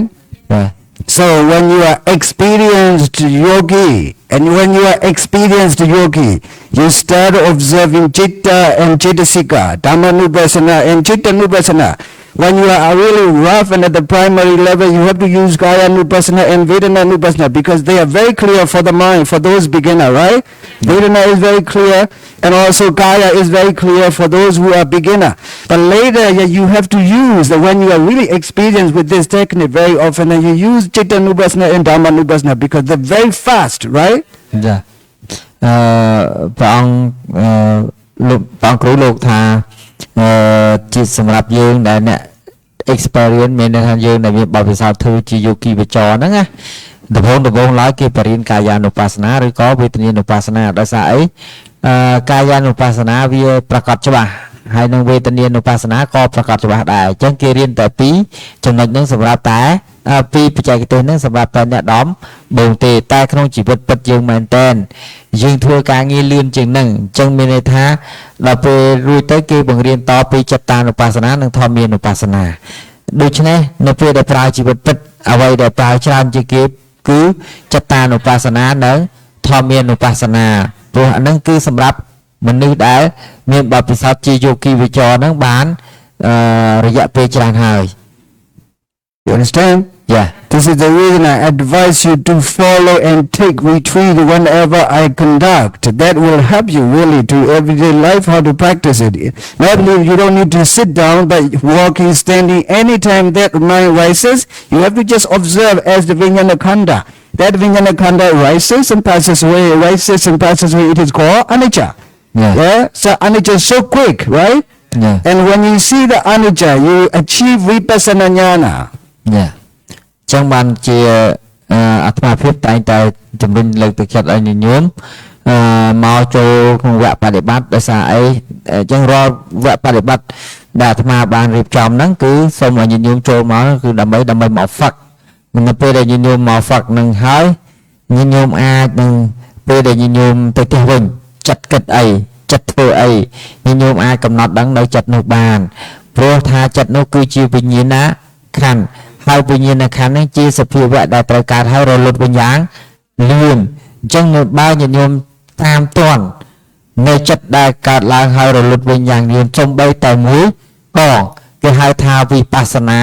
Speaker 1: So when you are experienced yogi and when you are experienced yogi, you start observing citta and cittasika, dhammanupassana and chittanupassana. When you are really rough and at the primary level, you have to use kaya nupassana and vedana nupassana because they are very clear for the mind, for those beginner, right? Vedana is very clear and also kaya is very clear for those who are beginner. But later you have to use, when you are really experienced with this technique very often, then you use chitta nupassana and dhamma nupassana because they're very fast, right?
Speaker 2: ចាព្រះអង្គគ្រូលោកថាជាសម្រាប់យើងដែលអ្នក experience មានន័យថាយើងដែលមានបទពិសោធន៍ធ្វើជាយោគីវចរហ្នឹងណាដំបូងឡើយគេបរិញ្ញាកាយានុបស្សនាឬក៏វេទនានុបស្សនាដោយសារអីកាយានុបស្សនាវាប្រកបច្បាស់ហើយនឹងវេទនានុបស្សនាក៏ប្រកបច្បាស់ដែរអញ្ចឹងគេរៀនតែពីរចំណុចហ្នឹងសម្រាប់តែពីបច្ចេកទេសហ្នឹងសម្រាប់តែអ្នកដំបងទេតែក្នុងជីវិតពិតយើងមែនតែនយើងធ្វើការងារលឿនជាងហ្នឹងអញ្ចឹងមានន័យថាដល់ពេលរួចទៅគេបង្រៀនតពីចិត្តតានុបស្សនានិងធម្មានុបស្សនាដូច្នេះនៅពេលដែលប្រើជីវិតពិតអ្វីដែលប្រើច្រើនជាងគេគឺចិត្តតានុបស្សនានិងធម្មានុបស្សនាព្រោះអាហ្នឹងគឺសម្រាប់មនុស្សដែលមានបទពិសោធន៍ជាយោគីវចរហ្នឹងបានរយៈពេលច្រើនហើយ
Speaker 1: You understand?
Speaker 2: Yeah.
Speaker 1: This is the reason I advise you to follow and take retreat whenever I conduct. That will help you really to everyday life how to practice it. Not you don't need to sit down, but walking, standing, anytime that mind rises, you have to just observe as the Vijnana Khanda. That Vijnana Khanda rises and passes away, rises and passes away. It is called anicca. Yeah. So anicca is so quick, right?
Speaker 2: Yeah.
Speaker 1: And when you see the anicca, you achieve vipassana jnana.
Speaker 2: Yeah. ចឹងបានជាអាត្មាភាពតែងតែជំរុញលើកទឹកចិត្តឲ្យញោមមកចូលក្នុងវគ្គបដិបត្តិដោយសារអីចឹងរាល់វគ្គបដិបត្តិដែលអាត្មាបានរៀបចំហ្នឹងគឺសូមឲ្យញោមចូលមកគឺដើម្បីមកហ្វឹកនៅពេលដែលញោមមកហ្វឹកនឹងហើយញោមអាចនឹងពេលដែលញោមទៅផ្ទះវិញចិត្តគិតអីចិត្តធ្វើអីញោមអាចកំណត់ដឹងនៅចិត្តនោះបានព្រោះថាចិត្តនោះគឺជាវិញ្ញាណខណ្ឌហើយវិញ្ញាណខណ្ឌនេះជាសភាវៈដែលត្រូវកើតហើយរលត់វិញយ៉ាងលឿនអញ្ចឹងបើញាតិញោមតាមទាន់នៅចិត្តដែលកើតឡើងហើយរលត់វិញយ៉ាងលឿនសំបីតែមួយកងគេហៅថាវិបស្សនា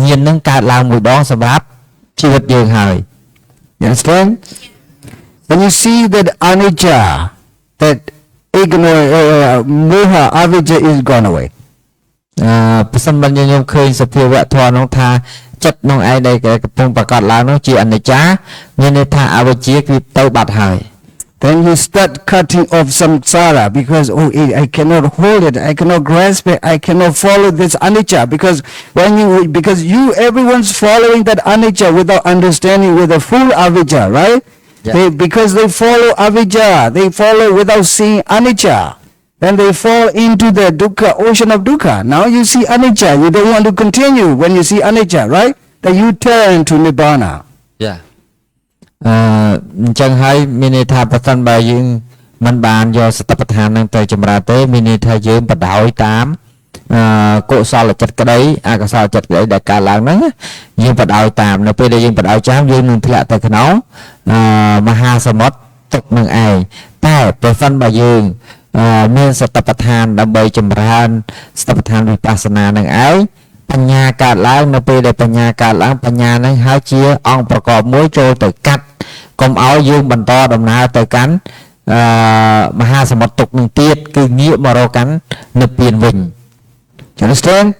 Speaker 2: ញាណនឹងកើតឡើងមួយដងសម្រាប់ជីវិតយើងហើយ
Speaker 1: You understand? When you see that anicca, that moha avijja is gone away.
Speaker 2: ប្រសិនបើញោមឃើញសភាវៈធម៌នោះថាចិត្តនោះឯងដែលកំពុងប្រកាសឡើងនោះជាអនិច្ចាមានន័យថាអវិជ្ជាគឺទៅបាត់ហើយ
Speaker 1: Then you start cutting off samsara because I cannot hold it, I cannot grasp it, I cannot follow this anicca because everyone's following that anicca without understanding with a full avijja, right? Yeah. Because they follow avijja, they follow without seeing anicca. Then they fall into the dukkha, ocean of dukkha. Now you see anicca, you don't want to continue when you see anicca, right? Then you turn to nibbana.
Speaker 2: Yeah. អញ្ចឹងហើយមានន័យថាប្រសិនបើយើងមិនបានយកសតិប្បដ្ឋាននឹងទៅចម្រើនទេមានន័យថាយើងបដោយតាម កុសលចិត្តក្តីអកុសលចិត្តក្តីដែលកើតឡើងហ្នឹងយើងបដ ாய் តាមនៅពេលដែលយើងបដ ாய் ចាំយើងនឹងធ្លាក់ទៅក្នុងមហាសមុទ្រទុកនឹងឯងតែប្រសិនបើយើងមានសតិប្បដ្ឋានដើម្បីចម្រើនសតិប្បដ្ឋានវិបស្សនានឹងឯងបញ្ញាកើតឡើងនៅពេលដែលបញ្ញាកើតឡើងបញ្ញានឹងហើយជាអង្គប្រកបមួយចូលទៅកាត់កុំឲ្យយើងបន្តដំណើរទៅកាន់មហាសមុទ្រទុកនឹងទៀតគឺងាកមករកកាន់និព្វានវិញ
Speaker 1: You understand?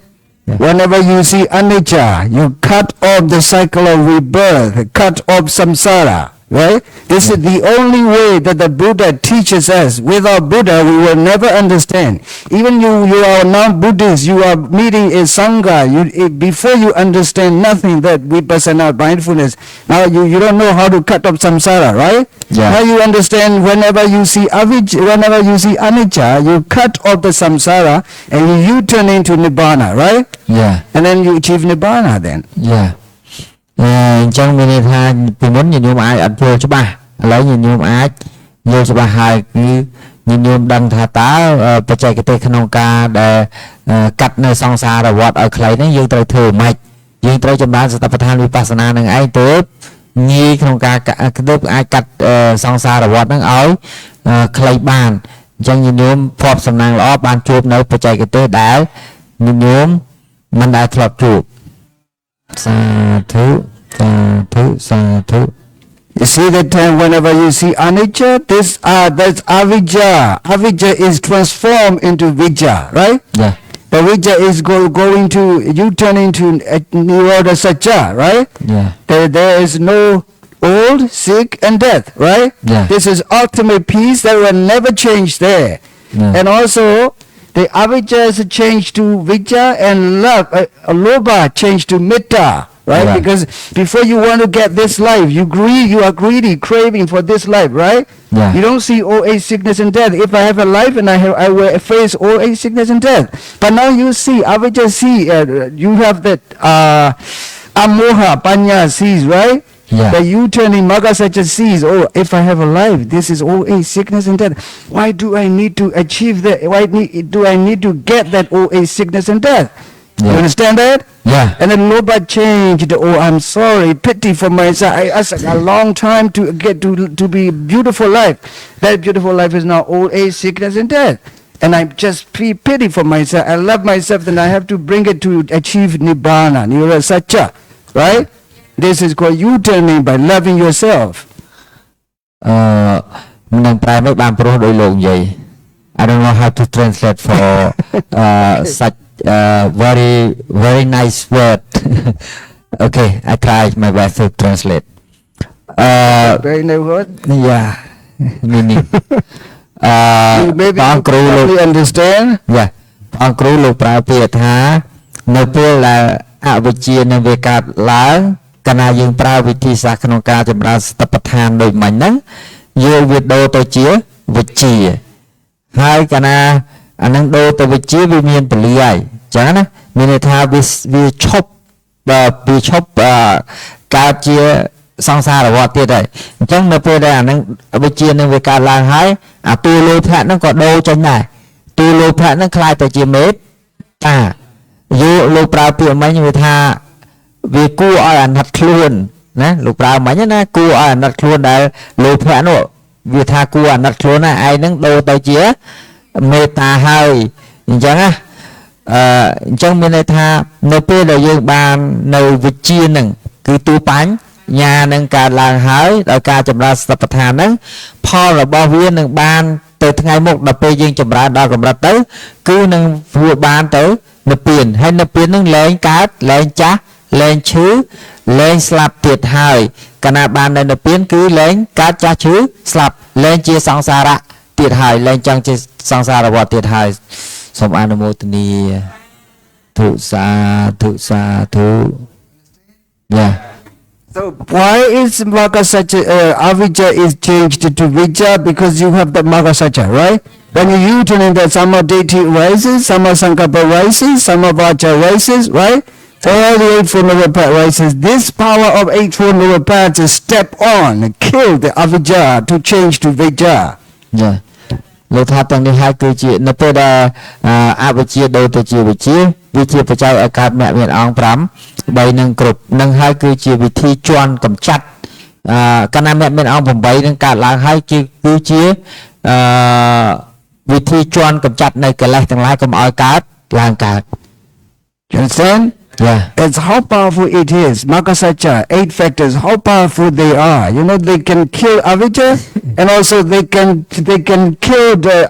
Speaker 2: Yeah.
Speaker 1: Whenever you see anicca, you cut off the cycle of rebirth, cut off samsara, right? This is the only way that the Buddha teaches us. Without Buddha, we will never understand. Even you are non-Buddhist, you are meeting a sangha. Before you understand nothing that vipassana mindfulness, now you don't know how to cut off samsara, right?
Speaker 2: Yeah.
Speaker 1: Now you understand whenever you see avijja, whenever you see anicca, you cut off the samsara and you turn into nibbana, right?
Speaker 2: Yeah.
Speaker 1: And then you achieve nibbana then.
Speaker 2: Yeah. អញ្ចឹងមានន័យថាពីមុនញាតិញោមអាចអត់យល់ច្បាស់ឥឡូវញាតិញោមអាចយល់ច្បាស់ហើយគឺញាតិញោមដឹងថាតើបច្ចេកទេសក្នុងការដែលកាត់នៅសង្សារវដ្តឲ្យខ្លីហ្នឹងយើងត្រូវធ្វើម៉េចយើងត្រូវចម្រើនសតិប្បដ្ឋានវិបស្សនានឹងឯងទៅងាយក្នុងការទៅអាចកាត់សង្សារវដ្តហ្នឹងឲ្យខ្លីបានអញ្ចឹងញាតិញោមភ័ព្វសំណាងល្អបានជួបនៅបច្ចេកទេសដែលញាតិញោមមិនដែលធ្លាប់ជួបSadhu.
Speaker 1: You see that time whenever you see anicca, that's avijja. Avijja is transformed into vijja, right?
Speaker 2: Yeah.
Speaker 1: The vijja is going to, you turn into nirodha satya, right?
Speaker 2: Yeah.
Speaker 1: There is no old, sick and death, right?
Speaker 2: Yeah.
Speaker 1: This is ultimate peace that will never change there.
Speaker 2: Yeah.
Speaker 1: And also, the avijja is changed to vijja and love, lobha changed to metta, right?
Speaker 2: Yeah.
Speaker 1: Because before you want to get this life, you are greedy, craving for this life, right?
Speaker 2: Yeah.
Speaker 1: You don't see old age, sickness and death. If I have a life and I will face old age, sickness and death. But now you see, avijja see, you have that amoha, panya sees, right?
Speaker 2: Yeah.
Speaker 1: That you turning Magasacca sees, oh, if I have a life, this is old age, sickness and death. Why do I need to achieve that? Why do I need to get that old age, sickness and death?
Speaker 2: Yeah.
Speaker 1: You understand that?
Speaker 2: Yeah.
Speaker 1: And then Loba changed, oh, I'm sorry, pity for myself. I asked a long time to get to be beautiful life. That beautiful life is now old age, sickness and death. And I just pity for myself. I love myself, then I have to bring it to achieve Nibbana, Nirodha Satya, right? This is called U-turning by loving yourself.
Speaker 2: នឹងប្រែមិនបានព្រោះដោយលោកនិយាយ I don't know how to translate for such very very nice word. Okay, I tried my best to translate.
Speaker 1: Very nice word.
Speaker 2: Yeah, meaning.
Speaker 1: Maybe
Speaker 2: បង
Speaker 1: you
Speaker 2: គ្រូលោក
Speaker 1: probably understand.
Speaker 2: Yeah បងគ្រូលោកប្រើពាក្យថានៅពេលដែលអវិជ្ជានឹងវាកើតឡើងកាលណាយើងប្រើវិធីសាស្ត្រក្នុងការចម្រើនសតិប្បដ្ឋានដូចមិញហ្នឹងយើងវាដូរទៅជាវិជ្ជាហើយកាលណាអានឹងដូរទៅវិជ្ជាវាមានពលិហើយអញ្ចឹងណាមានន័យថាវាឈប់កើតជាសង្សារវដ្តទៀតហើយអញ្ចឹងនៅពេលដែលអានឹងវិជ្ជានឹងវាកើតឡើងហើយអាតួលោភៈហ្នឹងក៏ដូរចេញដែរតួលោភៈហ្នឹងคล้ายទៅជាមេត្តាយកលោកប្រើពាក្យមិញវាថាវាគួរឲ្យអាណិតខ្លួនណាលោកប្រើមិញណាគួរឲ្យអាណិតខ្លួនដែលលោភៈនោះវាថាគួរអាណិតខ្លួនណាឯងហ្នឹងដូរទៅជាមេត្តាហើយអញ្ចឹងណាអញ្ចឹងមានន័យថានៅពេលដែលយើងបាននៅវិជ្ជាហ្នឹងគឺទូបញ្ញានឹងកើតឡើងហើយដោយការចម្រើនសតិប្បដ្ឋានហ្នឹងផលរបស់វានឹងបានទៅថ្ងៃមុខដល់ពេលយើងចម្រើនដល់កម្រិតទៅគឺនឹងធ្វើបានទៅនិព្វានហើយនិព្វាននឹងលែងកើតលែងចាស់លែងឈឺលែងស្លាប់ទៀតហើយកាលណាបាននៅនិព្វានគឺលែងកើតចាស់ឈឺស្លាប់លែងជាសង្សារៈទៀតហើយលែងចង់ជាសង្សារវដ្តទៀតហើយសូមអនុមោទនាទុសាធុ Yeah.
Speaker 1: So why is Magasacca, avijja is changed to vijja? Because you have the Magasacca, right? When you U-turn in that Sammaditthi rises, Sammasankappa rises, Sammavaca rises, right? So all the Eightfold Noble Path rises. This power of Eightfold Noble Path to step on, kill the avijja to change to vijja.
Speaker 2: Yeah. លោកថាទាំងនេះហើយគឺជានៅពេលដែលអវិជ្ជាដូរទៅជាវិជ្ជាវាជាបច្ច័យឲ្យកើតមគ្គមានអង្គ5 3នឹងគ្រប់នឹងហើយគឺជាវិធីជន់កម្ចាត់កណ្ណាមគ្គមានអង្គ8នឹងកើតឡើងហើយគឺជាវិធីជន់កម្ចាត់នៅកិលេសទាំងឡាយកុំឲ្យកើតឡើងកើត
Speaker 1: You understand?
Speaker 2: Yeah.
Speaker 1: That's how powerful it is. Makasacha, 8 factors, how powerful they are. You know, they can kill avijja and also they can kill the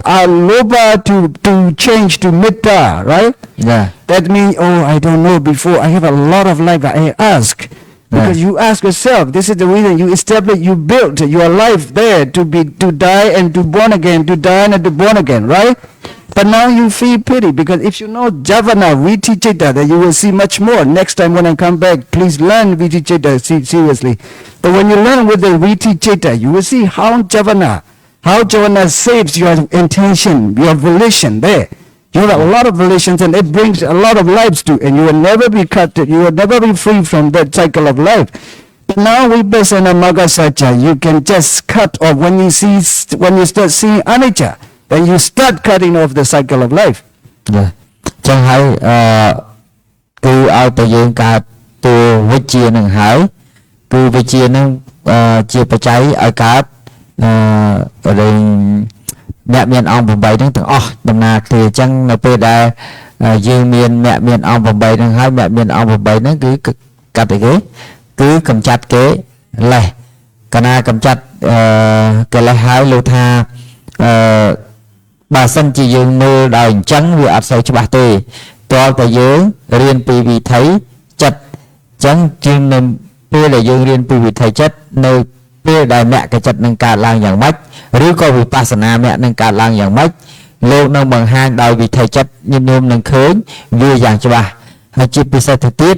Speaker 1: loba to change to mitta, right?
Speaker 2: Yeah.
Speaker 1: That means, oh, I don't know before. I have a lot of life. I ask. Because you ask yourself, this is the reason you built your life there to die and to born again, to die and to born again, right? But now you feel pity because if you know Javana, Viti Chitta, then you will see much more. Next time when I come back, please learn Viti Chitta seriously. But when you learn with the Viti Chitta, you will see how Javana saves your intention, your volition there. You have a lot of volitions and it brings a lot of lives to, and you will never be cut, you will never be free from that cycle of life. But now with Besana Magasacha, you can just cut off when you start seeing anicca, then you start cutting off the cycle of life.
Speaker 2: Yeah. ចឹងហើយគឺឲ្យតែយើងកើតតួវិជ្ជានឹងហើយគឺវិជ្ជានឹងជាបច្ច័យឲ្យកើតរឿង អ្នកមានអង្គ8ហ្នឹងទាំងអស់ដំណើរគ្នាអញ្ចឹងនៅពេលដែលយើងមានអ្នកមានអង្គ8ហ្នឹងហើយអ្នកមានអង្គ8ហ្នឹងគឺកាត់គេគឺកំចាត់គេលេះកាលណាកំចាត់គេលេះហើយលោកថាបើសិនជាយើងមើលដោយអញ្ចឹងវាអត់សូវច្បាស់ទេតើតែយើងរៀនពីវិធីចិត្តអញ្ចឹងជាងនៅពេលដែលយើងរៀនពីវិធីចិត្តនៅពេលដែលមគ្គចិត្តនឹងកើតឡើងយ៉ាងម៉េចឬក៏វិបស្សនាមគ្គនឹងកើតឡើងយ៉ាងម៉េចលោកនឹងបង្ហាញដោយវិធីចិត្តញាតិញោមនឹងឃើញវាយ៉ាងច្បាស់ហើយជាពិសេសទៅទៀត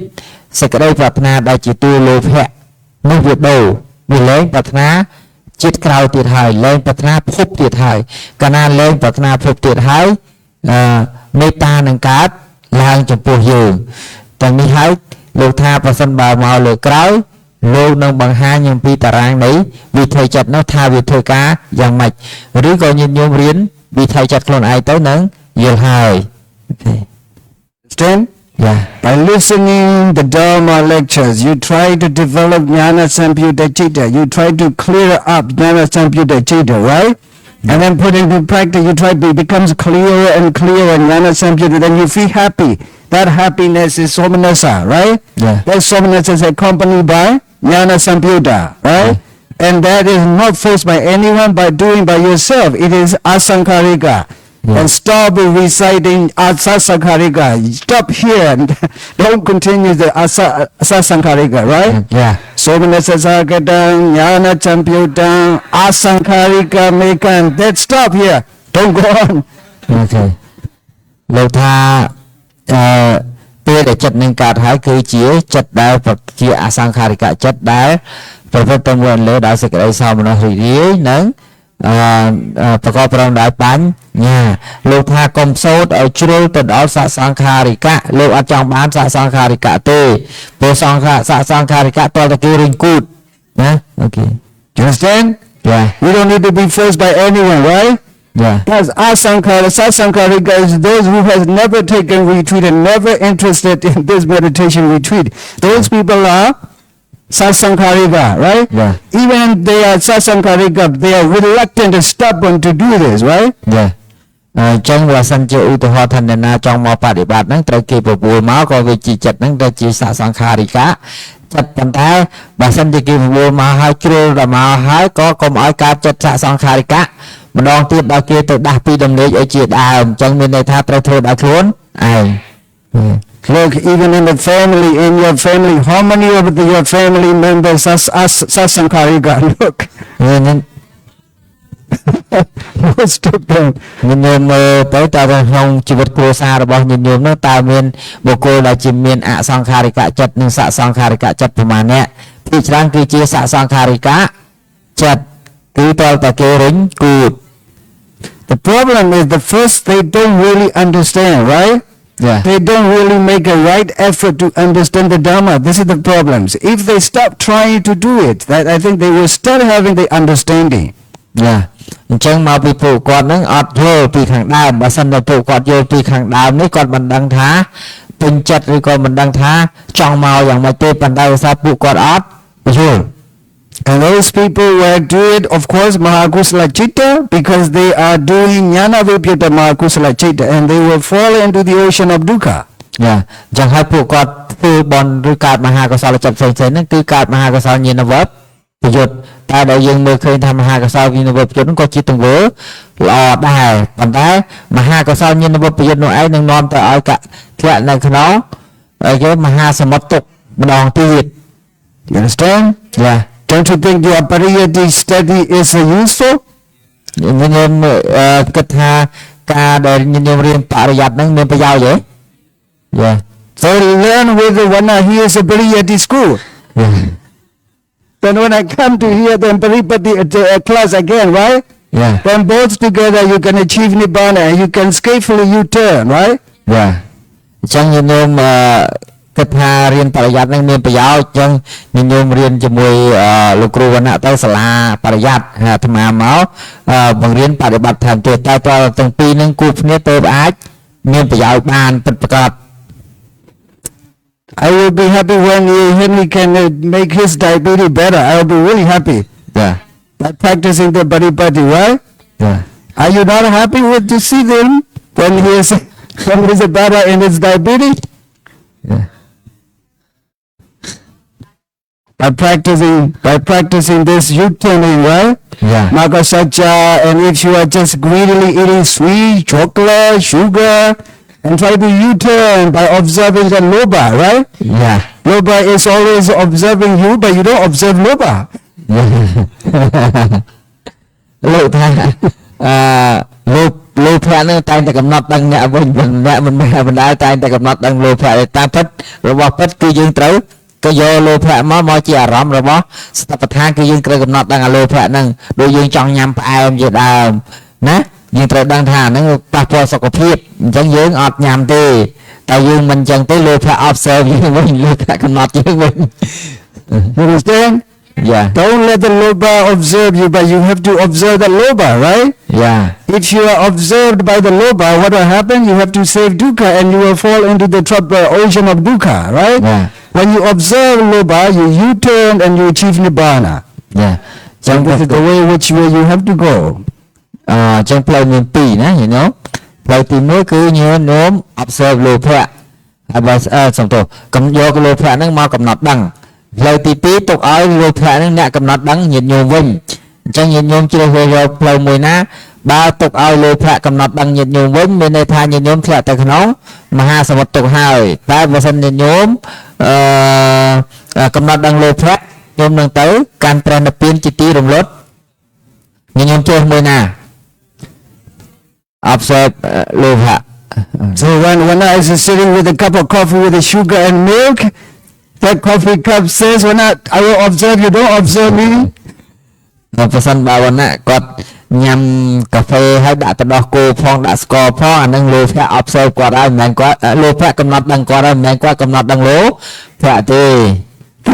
Speaker 2: សេចក្តីប្រាថ្នាដែលជាតួលោភៈនោះវាដូរវាលែងប្រាថ្នាជាតិក្រោយទៀតហើយលែងប្រាថ្នាភពទៀតហើយកាលណាលែងប្រាថ្នាភពទៀតហើយមេត្តានឹងកើតឡើងចំពោះយើងទាំងនេះហើយលោកថាប្រសិនបើមកលើក្រោយលោកនឹងបង្ហាញអំពីតារាងនៃវិធីចិត្តនោះថាវាធ្វើការយ៉ាងម៉េចឬក៏ញាតិញោមរៀនវិធីចិត្តខ្លួនឯងទៅនឹងយល់ហើយ Okay.
Speaker 1: Understand?
Speaker 2: Yeah.
Speaker 1: By listening the Dharma lectures, you try to develop Jnana Samyutta Citta. You try to clear up Jnana Samyutta Citta, right? And then put into practice, you try to it becomes clearer and clearer Jnana Samyutta, then you feel happy. That happiness is somanasa, right?
Speaker 2: Yeah.
Speaker 1: That somanasa is accompanied by Jnana Samyutta, right? Yeah. And that is not forced by anyone, by doing by yourself. It is asankarika. Yeah. And stop reciting asasankarika. Stop here and don't continue the asasankarika, right?
Speaker 2: Yeah.
Speaker 1: Somanasa sakadang, Jnana Samyutta, asankarika mekan. That stop here. Don't go on.
Speaker 2: Okay. លោកថាពេលដែលចិត្តនឹងកើតហើយគឺជាចិត្តដែលជាអសង្ខារិកចិត្តដែលប្រព្រឹត្តទៅមួយលើដោយសេចក្តីសោមនស្សរីករាយនិងប្រកបប្រងដោយបញ្ញាលោកថាកុំសោតឲ្យជ្រុលទៅដល់សសង្ខារិកៈលោកអត់ចង់បានសសង្ខារិកៈទេព្រោះសសង្ខារិកៈតើតែគេរិញគូតណាអូខេ
Speaker 1: Do you understand?
Speaker 2: Yeah.
Speaker 1: You don't need to be forced by anyone, right?
Speaker 2: Yeah.
Speaker 1: Because sasankarika is those who has never taken retreat and never interested in this meditation retreat. Those people are sasankarika, right?
Speaker 2: Yeah.
Speaker 1: Even they are sasankarika, they are reluctant and stubborn to do this, right?
Speaker 2: Yeah. អញ្ចឹងបើសិនជាឧទាហរណ៍ថាអ្នកណាចង់មកបដិបត្តិហ្នឹងត្រូវគេប្រពួលមកក៏វាជាចិត្តហ្នឹងទៅជាសសង្ខារិកៈចិត្តប៉ុន្តែបើសិនជាគេប្រពួលមកហើយជ្រុលដល់មកហើយក៏កុំឲ្យកើតចិត្តសសង្ខារិកៈម្ដងទៀតដល់គេទៅដាស់ពីដំណេកឲ្យជាដើមអញ្ចឹងមានន័យថាត្រូវធ្វើដោយខ្លួនឯង
Speaker 1: Look, even in the family, in your family, how many of your family members are sasankarika? Look. Most of them.
Speaker 2: ញញោមមើលទៅតើក្នុងជីវិតគ្រួសាររបស់ញញោមនោះតើមានបុគ្គលដែលជាមានអសង្ខារិកចិត្តនិងសសង្ខារិកចិត្តប្រមាណអ្នកទីច្រើនគឺជាសសង្ខារិកចិត្តគឺតើតែគេរិញគូត
Speaker 1: The problem is the first they don't really understand, right?
Speaker 2: Yeah.
Speaker 1: They don't really make a right effort to understand the Dharma. This is the problems. If they stop trying to do it, that I think they will start having the understanding.
Speaker 2: យ៉ាអញ្ចឹងមកពីពួកគាត់ហ្នឹងអត់យល់ពីខាងដើមបើសិនតែពួកគាត់យល់ពីខាងដើមនេះគាត់មិនដឹងថាពេញចិត្តឬក៏មិនដឹងថាចង់មកយ៉ាងម៉េចទេប៉ុន្តែឧស្សាហ៍ពួកគាត់អត់យល់
Speaker 1: And those people were doing, of course, Mahakusala Chitta, because they are doing Jnana Vipyuta Mahakusala Chitta, and they will fall into the ocean of dukkha.
Speaker 2: យ៉ាអញ្ចឹងហើយពួកគាត់ធ្វើបន់ឬកើតមហាកុសលចិត្តផ្សេងៗហ្នឹងគឺកើតមហាកុសលញាណវត្តប្រយុទ្ធតែដែលយើងមើលឃើញថាមហាកុសលញាណវត្តប្រយុទ្ធហ្នឹងក៏ជាទង្វើល្អដែរប៉ុន្តែមហាកុសលញាណវត្តប្រយុទ្ធនោះឯងនឹងនាំទៅឲ្យកធ្លាក់នៅក្នុងគេមហាសមុទ្រទុកម្ដងទៀត
Speaker 1: You understand?
Speaker 2: Yeah.
Speaker 1: Don't you think the Apariyati study is useful?
Speaker 2: ខ្ញុំគិតថាការដែលខ្ញុំរៀនបរិយ័តហ្នឹងមានប្រយោជន៍ទេ Yeah.
Speaker 1: So learn with the one he is a Pariyati school. Then when I come to hear the Paripati class again, right?
Speaker 2: Yeah.
Speaker 1: Then both together you can achieve Nibbana and you can skillfully U-turn, right?
Speaker 2: Yeah. អញ្ចឹងខ្ញុំគិតថារៀនបរិយ័តហ្នឹងមានប្រយោជន៍អញ្ចឹងខ្ញុំរៀនជាមួយលោកគ្រូវណ្ណៈទៅសាលាបរិយ័តអាត្មាមកបង្រៀនបប្រតិបត្តិធម៌ទៀតតែតើទាំងពីរហ្នឹងគូគ្នាទៅអាចមានប្រយោជន៍បានពិតប្រាកដ
Speaker 1: I will be happy when Henry can make his diabetes better. I will be really happy.
Speaker 2: Yeah.
Speaker 1: By practicing the Paripati, right?
Speaker 2: Yeah.
Speaker 1: Are you not happy with to see them when he is better in his diabetes?
Speaker 2: Yeah.
Speaker 1: By practicing this U-turning, right?
Speaker 2: Yeah.
Speaker 1: Magasacha, and if you are just greedily eating sweet, chocolate, sugar, and try to U-turn by observing the loba, right?
Speaker 2: Yeah.
Speaker 1: Loba is always observing you, but you don't observe loba.
Speaker 2: លោកថាលោកភៈនឹងតែងតែកំណត់ដឹងអ្នកវិញអ្នកមិនដែលតែងតែកំណត់ដឹងលោកភៈតែពិតរបស់ពិតគឺយើងត្រូវក៏យកលោកភៈមកជាអារម្មណ៍របស់ស្ថាបដ្ឋានគឺយើងត្រូវកំណត់ដឹងអាលោកភៈហ្នឹងដូចយើងចង់ញ៉ាំផ្អែមជាដើមណាយើងត្រូវដឹងថាហ្នឹងប៉ះពាល់សុខភាពអញ្ចឹងយើងអត់ញ៉ាំទេតែយើងមិនអញ្ចឹងទេលោកភៈ observe យើងវិញលោកភៈកំណត់យើងវិញ
Speaker 1: You understand?
Speaker 2: Yeah.
Speaker 1: Don't let the loba observe you, but you have to observe the loba, right?
Speaker 2: Yeah.
Speaker 1: If you are observed by the loba, what will happen? You have to save dukkha and you will fall into the ocean of dukkha, right?
Speaker 2: Yeah.
Speaker 1: When you observe loba, you U-turn and you achieve nibbana.
Speaker 2: Yeah.
Speaker 1: So this is the way which way you have to go.
Speaker 2: ចឹងផ្លូវមានពីរណា you know ផ្លូវទី1គឺញោម observe លោភៈហើយបើសំទោសកំយកលោភៈហ្នឹងមកកំណត់ដឹងផ្លូវទី2ទុកឲ្យលោភៈហ្នឹងអ្នកកំណត់ដឹងញាតិញោមវិញអញ្ចឹងញាតិញោមជ្រើសរើសយកផ្លូវមួយណាបើទុកឲ្យលោភៈកំណត់ដឹងញាតិញោមវិញមានន័យថាញាតិញោមធ្លាក់ទៅក្នុងមហាសមុទ្រទុកហើយតែបើសិនញាតិញោមកំណត់ដឹងលោភៈញោមនឹងទៅកាន់ព្រះនិព្វានជាទីរំលត់ញាតិញោមជ្រើសមួយណាobserve loha.
Speaker 1: So when I was sitting with a cup of coffee with the sugar and milk, that coffee cup says, I will observe you, don't observe me.
Speaker 2: ប្រសិនបើវណ្ណៈគាត់ញ៉ាំកាហ្វេហើយដាក់ទឹកដោះគោផងដាក់ស្ករផងអានឹងលោភៈ observe គាត់ហើយមិនមែនគាត់លោភៈកំណត់ដឹងគាត់ហើយមិនមែនគាត់កំណត់ដឹងលោភៈទេ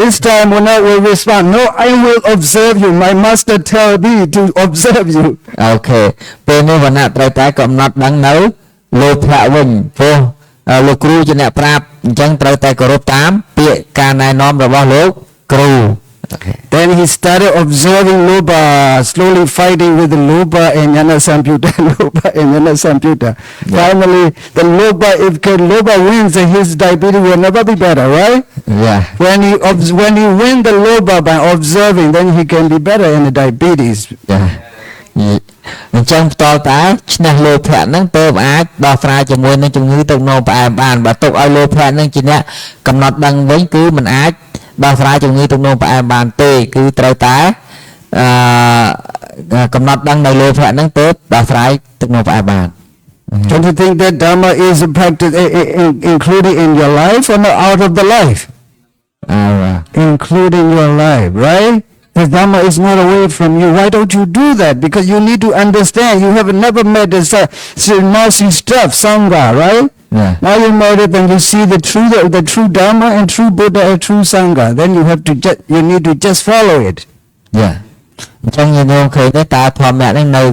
Speaker 1: This time when I will respond, no, I will observe you. My master tell me to observe you.
Speaker 2: Okay. ពេលនេះវណ្ណៈត្រូវតែកំណត់ដឹងនៅលោភៈវិញព្រោះលោកគ្រូជាអ្នកប្រាប់អញ្ចឹងត្រូវតែគោរពតាមពាក្យការណែនាំរបស់លោកគ្រូ Okay.
Speaker 1: Then he started observing loba, slowly fighting with the loba and Jnana Samputa, loba and Jnana Samputa. Yeah. Finally, the loba, if loba wins, then his diabetes will never be better, right?
Speaker 2: Yeah.
Speaker 1: When he win the loba by observing, then he can be better in the diabetes.
Speaker 2: Yeah. អញ្ចឹងបន្តតែឈ្នះលោភៈហ្នឹងទៅអាចដោះស្រាយជាមួយនឹងជំងឺទឹកនោមផ្អែមបានបើទុកឲ្យលោភៈហ្នឹងជាអ្នកកំណត់ដឹងវិញគឺមិនអាចដោះស្រាយជំងឺទឹកនោមផ្អែមបានទេគឺត្រូវតែកំណត់ដឹងនៅលោភៈហ្នឹងទៅដោះស្រាយទឹកនោមផ្អែមបាន
Speaker 1: Don't you think that dharma is practiced included in your life or not out of the life? Including your life, right? The dharma is not away from you. Why don't you do that? Because you need to understand. You have never met the nasty stuff, sangha, right?
Speaker 2: Yeah.
Speaker 1: Now you know it, then you see the true dharma and true Buddha and true sangha. Then you need to just follow it.
Speaker 2: Yeah. Trong nhìn nhôm khởi đấy ta thò mẹ đấy nơi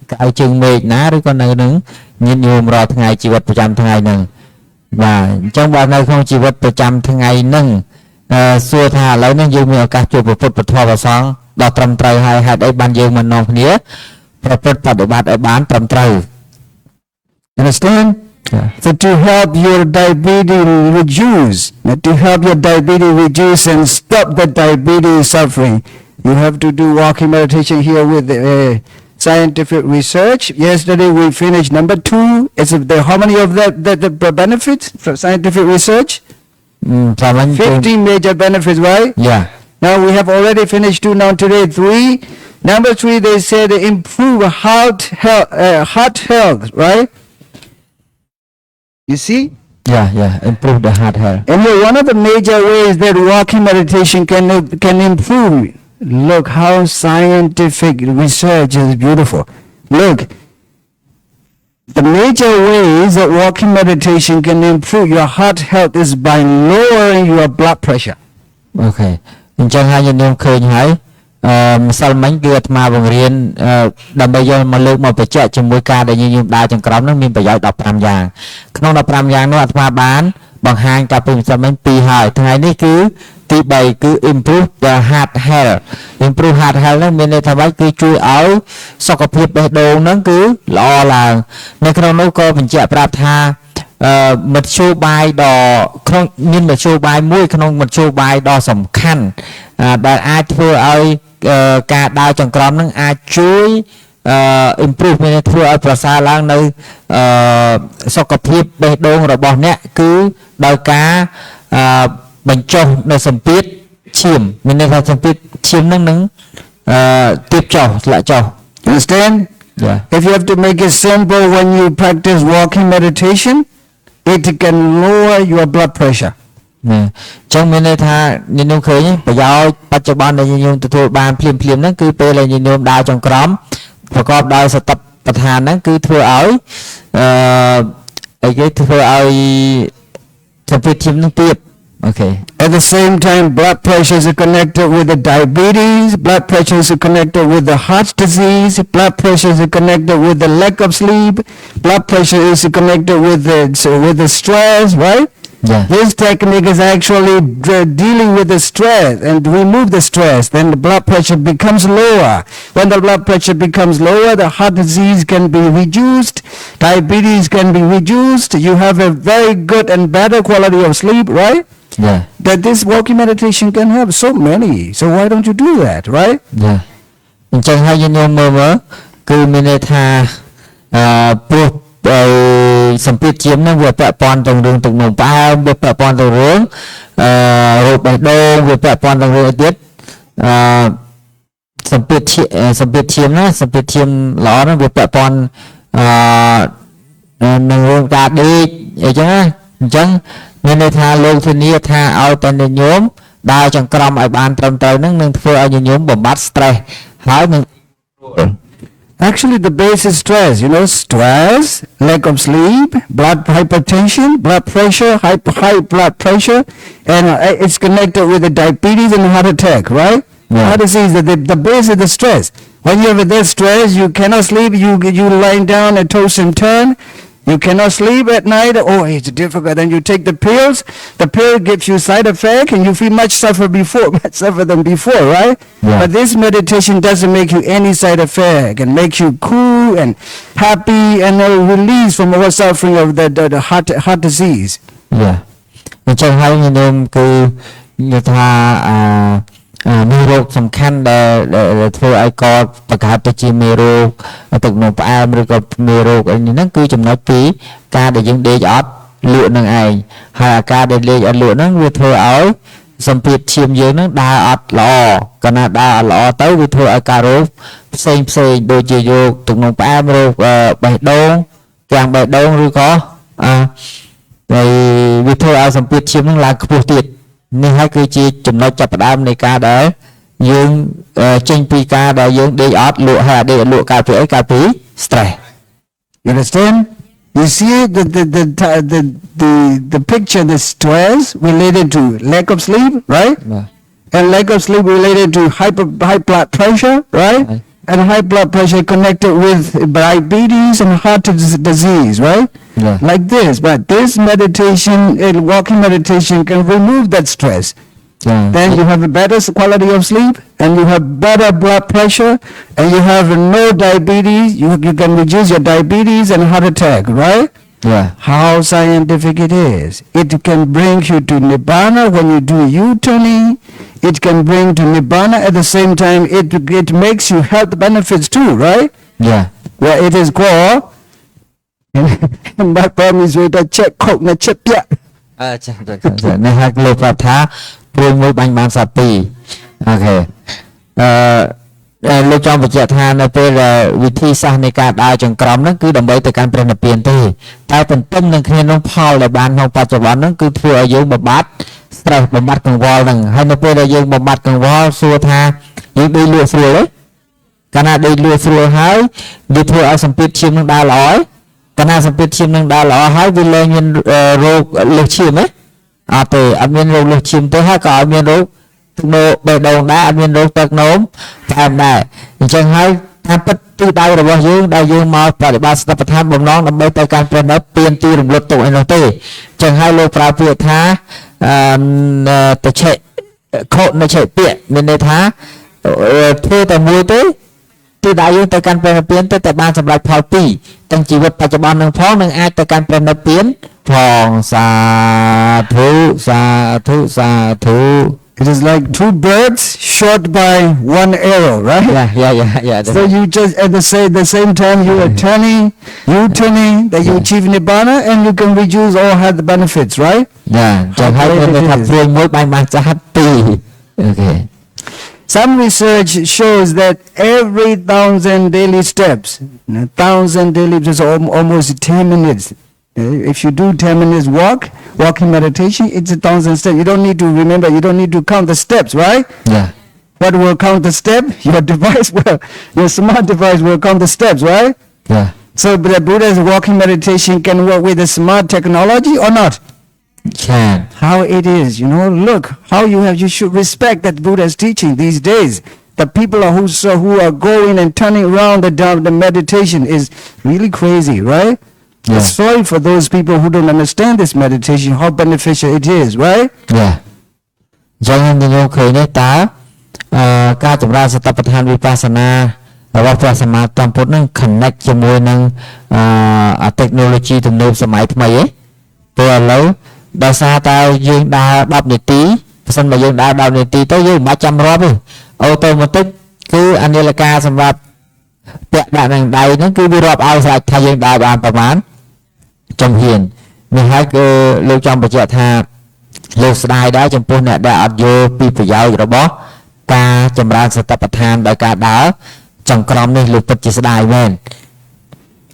Speaker 2: cái chừng mệt ná rồi con nơi nứng nhìn nhôm rồi thằng ngày chỉ vật ประจำ thằng ngày nừng và trong bao nơi không chỉ vật ประจำ thằng ngày nừng xua thà lấy nó dươngมีโอกาส ជួប ប្រពុត ពធ ប្រសង្ឃ ដល់ ត្រឹម ត្រូវ ហើយ ហេតុ អី បាន យើង មក នាំ គ្នា ប្រព្រឹត្ត បដិបត្តិ ឲ្យ បាន ត្រឹម ត្រូវ
Speaker 1: Understand? So to help your diabetes reduce, to help your diabetes reduce and stop the diabetes suffering, you have to do walking meditation here with scientific research. Yesterday we finished number 2. How many of the benefits from scientific research? 50 major benefits, right?
Speaker 2: Yeah.
Speaker 1: Now we have already finished 2. Now today 3. Number 3, they said improve heart health, right? You see?
Speaker 2: Yeah. Improve the heart health.
Speaker 1: And one of the major ways that walking meditation can improve. Look how scientific research is beautiful. Look, the major ways that walking meditation can improve your heart health is by lowering your blood pressure.
Speaker 2: Okay. អញ្ចឹងហើយយើងឃើញហើយម្សិលមិញគឺអាត្មាបង្រៀនដើម្បីយកមកលើកមកបញ្ជាក់ជាមួយការដែលយើងដើរចង្ក្រមនោះមានប្រយោជន៍15យ៉ាងក្នុង15យ៉ាងនោះអាត្មាបានបង្ហាញកាលពីម្សិលមិញ2ហើយថ្ងៃនេះគឺទី3គឺ improve the heart health improve heart health ហ្នឹងមានន័យថាម៉េចគឺជួយឲ្យសុខភាពបេះដូងហ្នឹងគឺល្អឡើងនៅក្នុងនោះក៏បញ្ជាក់ប្រាប់ថាមធ្យោបាយដ៏ក្នុងមានមធ្យោបាយមួយក្នុងមធ្យោបាយដ៏សំខាន់ដែលអាចធ្វើឲ្យការដើរចង្ក្រមនឹងអាចជួយ improve មានធ្វើឲ្យប្រសើរឡើងនៅសុខភាពបេះដូងរបស់អ្នកគឺដោយការបញ្ចុះនៅសម្ពាធឈាមមានន័យថាសម្ពាធឈាមនឹងទាបចុះធ្លាក់ចុះ
Speaker 1: Understand?
Speaker 2: Yeah.
Speaker 1: If you have to make it simple, when you practice walking meditation, it can lower your blood pressure.
Speaker 2: ចឹងមានន័យថាញញោមឃើញប្រយោជន៍បច្ចុប្បន្នដែលញញោមទទួលបានភ្លាមហ្នឹងគឺពេលដែលញញោមដើរចង្ក្រមប្រកបដោយសតិប្បដ្ឋានហ្នឹងគឺធ្វើឲ្យគេធ្វើឲ្យសម្ពាធឈាមនឹងទាប Okay.
Speaker 1: At the same time, blood pressure is connected with the diabetes, blood pressure is connected with the heart disease, blood pressure is connected with the lack of sleep, blood pressure is connected with the stress, right?
Speaker 2: Yeah.
Speaker 1: This technique is actually dealing with the stress and remove the stress. Then the blood pressure becomes lower. When the blood pressure becomes lower, the heart disease can be reduced, diabetes can be reduced. You have a very good and better quality of sleep, right?
Speaker 2: Yeah.
Speaker 1: That this walking meditation can help so many. So why don't you do that, right?
Speaker 2: Yeah. អញ្ចឹងហើយញញោមមើលគឺមានន័យថាព្រោះសម្ពាធឈាមហ្នឹងវាពាក់ព័ន្ធទៅរឿងទឹកនោមផ្អែមវាពាក់ព័ន្ធទៅរឿងរោគបេះដូងវាពាក់ព័ន្ធទៅរឿងទៀតសម្ពាធឈាមណាសម្ពាធឈាមល្អហ្នឹងវាពាក់ព័ន្ធនឹងរឿងការដេកអីចឹងណាអញ្ចឹងមានន័យថាលោកធានាថាឲ្យតែញញោមដើរចង្ក្រមឲ្យបានត្រឹមត្រូវហ្នឹងនឹងធ្វើឲ្យញញោមបំបត្តិ stress ហើយនឹង
Speaker 1: Actually, the base is stress. Stress, lack of sleep, blood hypertension, blood pressure, high blood pressure, and it's connected with the diabetes and heart attack, right?
Speaker 2: Yeah.
Speaker 1: Heart disease, the base is the stress. When you have that stress, you cannot sleep, you lying down and toss and turn. You cannot sleep at night. Oh, it's difficult. Then you take the pills. The pill gives you side effect, and you feel much suffer than before, right?
Speaker 2: Yeah.
Speaker 1: But this meditation doesn't make you any side effect, and makes you cool and happy and release from all suffering of the heart disease.
Speaker 2: Yeah. អញ្ចឹងហើយញញោមគឺនិយាយថាមេរោគសំខាន់ដែលធ្វើឲ្យកបង្កើតទៅជាមេរោគទឹកនោមផ្អែមឬក៏មេរោគអីហ្នឹងគឺចំណុចពីការដែលយើងដេកអត់លក់នឹងឯងហើយអាការដែលដេកអត់លក់ហ្នឹងវាធ្វើឲ្យសម្ពាធឈាមយើងហ្នឹងដើរអត់ល្អកាលណាដើរអត់ល្អទៅវាធ្វើឲ្យការរោគផ្សេងដូចជារោគទឹកនោមផ្អែមរោគបេះដូងទាំងបេះដូងឬក៏វាធ្វើឲ្យសម្ពាធឈាមហ្នឹងឡើងខ្ពស់ទៀតនេះហើយគឺជាចំណុចចាប់ផ្ដើមនៃការដែលយើងចេញពីការដែលយើងដេកអត់លក់ហើយដេកអត់លក់កើតពីអីកើតពី stress.
Speaker 1: You understand? You see the picture, the stress related to lack of sleep, right?
Speaker 2: Yeah.
Speaker 1: And lack of sleep related to high blood pressure, right?
Speaker 2: Right.
Speaker 1: And high blood pressure connected with diabetes and heart disease, right?
Speaker 2: Yeah.
Speaker 1: Like this. But this meditation, walking meditation can remove that stress.
Speaker 2: Yeah.
Speaker 1: Then you have a better quality of sleep, and you have better blood pressure, and you have no diabetes. You can reduce your diabetes and heart attack, right?
Speaker 2: Yeah.
Speaker 1: How scientific it is. It can bring you to Nibbana when you do U-turning. It can bring to Nibbana at the same time. It makes you health benefits too, right?
Speaker 2: Yeah.
Speaker 1: Well, it is called, and my promise with a check coke na chip yeah.
Speaker 2: ចានេះហើយលោកប្រាប់ថាព្រួយមួយបាញ់បានសត្វពីរអូខេលោកចង់បញ្ជាក់ថានៅពេលវិធីសាស្ត្រនៃការដើរចង្ក្រមហ្នឹងគឺដើម្បីទៅកាន់ព្រះនិព្វានទេតែទន្ទឹមនឹងគ្នានោះផលដែលបានក្នុងបច្ចុប្បន្នហ្នឹងគឺធ្វើឲ្យយើងបំបត្តិ stress បំបត្តិកង្វល់ហ្នឹងហើយនៅពេលដែលយើងបំបត្តិកង្វល់សួរថាយើងដេកលក់ស្រួលទេកាលណាដេកលក់ស្រួលហើយវាធ្វើឲ្យសម្ពាធឈាមនឹងដើរល្អហើយកាលណាសម្ពាធឈាមនឹងដើរល្អហើយវាលែងមានរោគលើសឈាមទេអត់ទេអត់មានរោគលើសឈាមទេហើយក៏អត់មានរោគទឹកនោមបេះដូងដែរអត់មានរោគទឹកនោមផ្អែមដែរអញ្ចឹងហើយតាមពិតទិសដៅរបស់យើងដែលយើងមកបប្រតិបត្តិសតិប្បដ្ឋានបំណងដើម្បីទៅការប្រណិបពៀនទីរំលត់ទុកឯនោះទេអញ្ចឹងហើយលោកប្រើពាក្យថាតឆេខោនឆេពាក្យមានន័យថាធ្វើតែមួយទេទិសដៅយើងទៅកាន់ព្រះនិព្វានទៅតែបានសម្រេចផលពីរទាំងជីវិតបច្ចុប្បន្ននឹងផងនឹងអាចទៅកាន់ព្រះនិព្វានផងសាធុសាធុសាធុ
Speaker 1: It is like two birds shot by one arrow, right?
Speaker 2: Yeah.
Speaker 1: So you just at the same time you are turning, that you achieve nibbana, and you can reduce all health benefits, right?
Speaker 2: Yeah. ចឹងហើយគេថាព្រួយមួយបាញ់បានចាស់ពីរ Okay.
Speaker 1: Some research shows that every 1,000 daily steps, 1,000 daily is almost 10 minutes. If you do 10 minutes walking meditation, it's 1,000 steps. You don't need to remember, you don't need to count the steps, right?
Speaker 2: Yeah.
Speaker 1: What will count the step? Your device will, your smart device will count the steps, right?
Speaker 2: Yeah.
Speaker 1: So the Buddha's walking meditation can work with the smart technology or not?
Speaker 2: Can.
Speaker 1: How it is, look, how you should respect that Buddha's teaching these days. The people who are going and turning around the meditation is really crazy, right?
Speaker 2: Yeah.
Speaker 1: Sorry for those people who don't understand this meditation, how beneficial it is, right?
Speaker 2: Yeah. ចឹងយើងឃើញនេះតើការចម្រើនសតិប្បដ្ឋានវិបស្សនារបស់ព្រះសម្មាសម្ពុទ្ធនឹង connect ជាមួយនឹងtechnology ទំនើបសម័យថ្មីឯងព្រោះឥឡូវដោយសារតែយើងដើរ10នាទីបើសិនបើយើងដើរ10នាទីទៅយើងមិនបាច់ចាំរាប់ទេអូតូម៉ាទិកគឺអានាឡិកាសម្រាប់ពាក់ដាក់នឹងដៃហ្នឹងគឺវារាប់ឲ្យស្រេចថាយើងដើរបានប្រមាណចំហៀននេះហើយគឺលោកចង់បញ្ជាក់ថាលោកស្ដាយដែរចំពោះអ្នកដែលអត់យល់ពីប្រយោជន៍របស់ការចម្រើនសតិប្បដ្ឋានដោយការដើរចង្ក្រមនេះលោកពិតជាស្ដាយមែន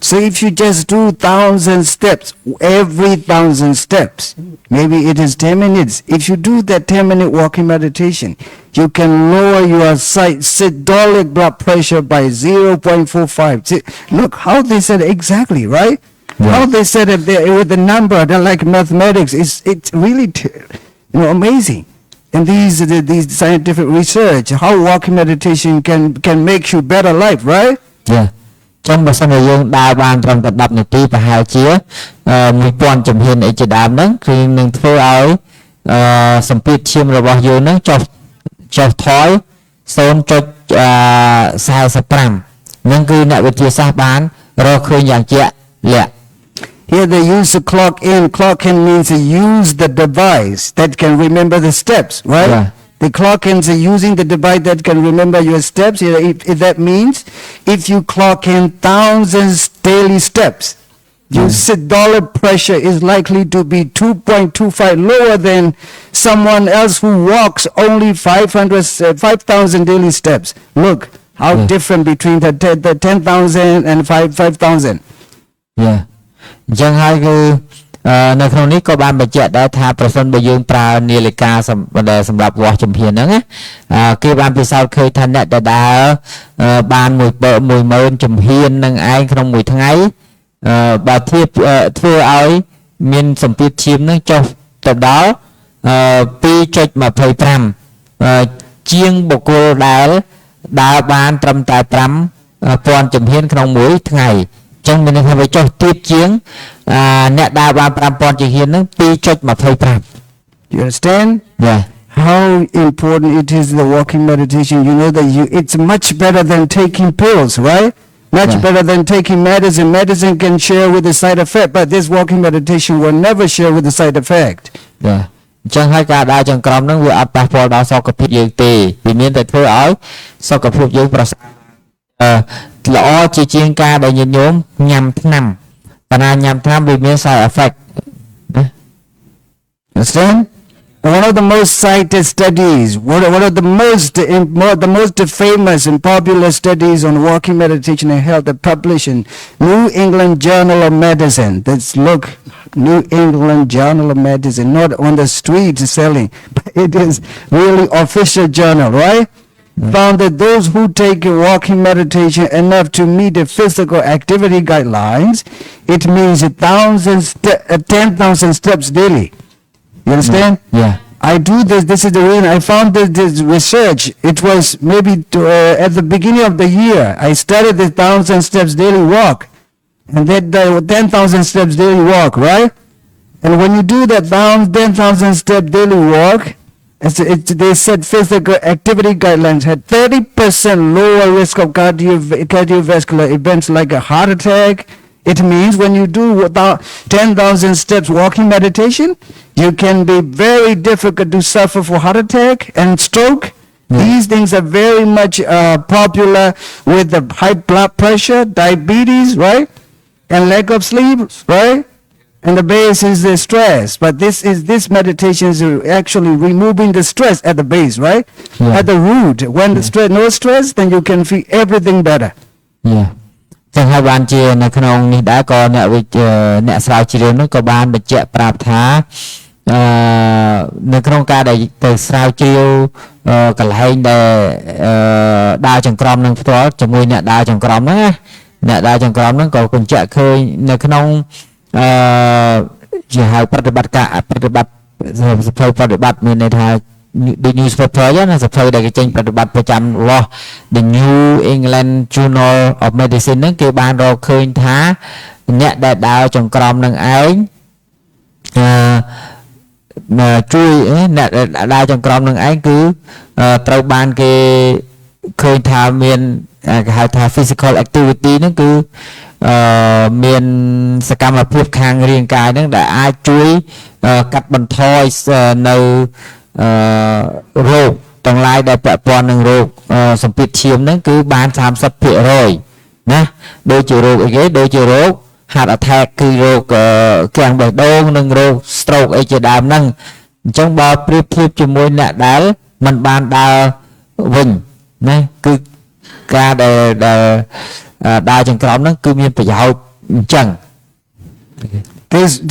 Speaker 1: So if you just do 1,000 steps, every 1,000 steps, maybe it is 10 minutes. If you do that 10-minute walking meditation, you can lower your systolic blood pressure by 0.45. See, look how they said exactly, right?
Speaker 2: Yeah.
Speaker 1: How they said it there with the number, they're like mathematics. It's really amazing. And these scientific research, how walking meditation can make you better life, right?
Speaker 2: Yeah. ចឹងបើសិនជាយើងដើរបានត្រឹមតែ10នាទីប្រហែលជា1000ជំហានអីជាដើមហ្នឹងគឺនឹងធ្វើឲ្យសម្ពាធឈាមរបស់យើងហ្នឹងចុះថយ 0.45 ហ្នឹងគឺអ្នកវិទ្យាសាស្ត្របានរកឃើញយ៉ាងជាក់លាក់
Speaker 1: Here they use the clock in. Clock in means they use the device that can remember the steps, right?
Speaker 2: Yeah.
Speaker 1: The clock ins are using the device that can remember your steps. If that means if you clock in 1,000 daily steps, your systolic pressure is likely to be 2.25 lower than someone else who walks only 5,000 daily steps. Look how different between the 10,000 and 5,000.
Speaker 2: Yeah. អញ្ចឹងហើយគឺនៅក្នុងនេះក៏បានបញ្ជាក់ដែរថាប្រសិនបើយើងប្រើនាឡិកាសម្រាប់វាស់ជំហានហ្នឹងគេបានពិសោធន៍ឃើញថាអ្នកដែលដើរបាន10000ជំហាននឹងឯងក្នុងមួយថ្ងៃបើធៀបធ្វើឲ្យមានសម្ពាធឈាមនឹងចុះទៅដល់2.25 ជាងបុគ្គលដែលដើរបានត្រឹមតែ5,000ជំហានក្នុងមួយថ្ងៃអញ្ចឹងមានន័យថាវាចុះទាបជាងអ្នកដើរបាន5,000ជំហានហ្នឹង2.25
Speaker 1: You understand?
Speaker 2: Yeah.
Speaker 1: How important it is the walking meditation. You know that it's much better than taking pills, right? Much
Speaker 2: Yeah.
Speaker 1: better than taking medicine. Medicine can share with the side effect, but this walking meditation will never share with the side effect.
Speaker 2: Yeah. អញ្ចឹងហើយការដើរចង្ក្រមហ្នឹងវាអត់ប៉ះពាល់ដល់សុខភាពយើងទេវាមានតែធ្វើឲ្យសុខភាពយើងប្រសើរល្អជាជាងការដែលញាតិញោមញ៉ាំថ្នាំកាលណាញ៉ាំថ្នាំវាមាន side effect ណា
Speaker 1: Understand? One of the most cited studies, one of the most famous and popular studies on walking meditation and health are published in New England Journal of Medicine. Let's look, New England Journal of Medicine, not on the street selling, but it is really official journal, right? Found that those who take walking meditation enough to meet the physical activity guidelines, it means 10,000 steps daily. You understand?
Speaker 2: Yeah.
Speaker 1: I do this. This is the reason I found this research. It was maybe at the beginning of the year. I started the 1,000 steps daily walk, and then the 10,000 steps daily walk, right? And when you do that 10,000 step daily walk, they said physical activity guidelines had 30% lower risk of cardiovascular events like a heart attack. It means when you do about 10,000 steps walking meditation, you can be very difficult to suffer for heart attack and stroke. These things are very much popular with the high blood pressure, diabetes, right? And lack of sleep, right? And the base is the stress. But this meditation is actually removing the stress at the base, right?
Speaker 2: Yeah.
Speaker 1: At the root. When the stress, no stress, then you can feel everything better.
Speaker 2: Yeah. ចឹងហើយបានជានៅក្នុងនេះដែរក៏អ្នកស្រាវជ្រាវនោះក៏បានបញ្ជាក់ប្រាប់ថានៅក្នុងការដែលទៅស្រាវជ្រាវកន្លែងដែលដើរចង្ក្រមនឹងផ្ទាល់ជាមួយអ្នកដើរចង្ក្រមហ្នឹងណាអ្នកដើរចង្ក្រមហ្នឹងក៏បញ្ជាក់ឃើញនៅក្នុងជាហៅប្រតិបត្តិសភៅប្រតិបត្តិមានន័យថា the newspaper ណាសភៅដែលគេចេញប្រតិបត្តិប្រចាំរបស់ The New England Journal of Medicine ហ្នឹងគេបានរកឃើញថាអ្នកដែលដើរចង្ក្រមនឹងឯងជួយអ្នកដែលដើរចង្ក្រមនឹងឯងគឺត្រូវបានគេឃើញថាមានគេហៅថា physical activity ហ្នឹងគឺមានសកម្មភាពខាងរាងកាយហ្នឹងដែលអាចជួយកាត់បន្ថយនៅរោគទាំងឡាយដែលពាក់ព័ន្ធនឹងរោគសម្ពាធឈាមហ្នឹងគឺបាន 30% ណាដូចជារោគអីគេដូចជារោគ heart attack គឺរោគគាំងបេះដូងនិងរោគ stroke អីជាដើមហ្នឹងអញ្ចឹងបើប្រៀបធៀបជាមួយអ្នកដែលមិនបានដើរវិញណាគឺការដែលដើរចង្ក្រមហ្នឹងគឺមានប្រយោជន៍អញ្ចឹង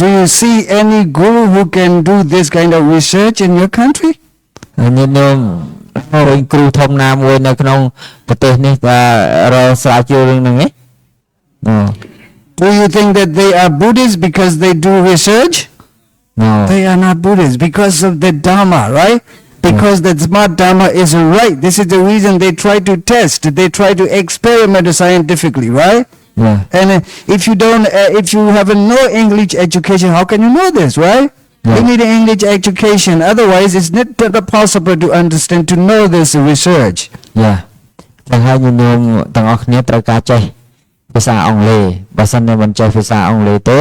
Speaker 1: Do you see any guru who can do this kind of research in your country?
Speaker 2: ញាតិញោមហើយគ្រូធំណាមួយនៅក្នុងប្រទេសនេះរកស្រាវជ្រាវរឿងហ្នឹងទេ
Speaker 1: Do you think that they are Buddhists because they do research?
Speaker 2: No.
Speaker 1: They are not Buddhists because of the Dharma, right? Because the smart Dharma is right. This is the reason they try to test. They try to experiment scientifically, right?
Speaker 2: Yeah.
Speaker 1: And if you have no English education, how can you know this, right?
Speaker 2: Yeah.
Speaker 1: You need an English education. Otherwise, it's not possible to understand, to know this research.
Speaker 2: Yeah. ចឹងហើយញាតិញោមទាំងអស់គ្នាត្រូវការចេះភាសាអង់គ្លេសបើសិនជាមិនចេះភាសាអង់គ្លេសទេ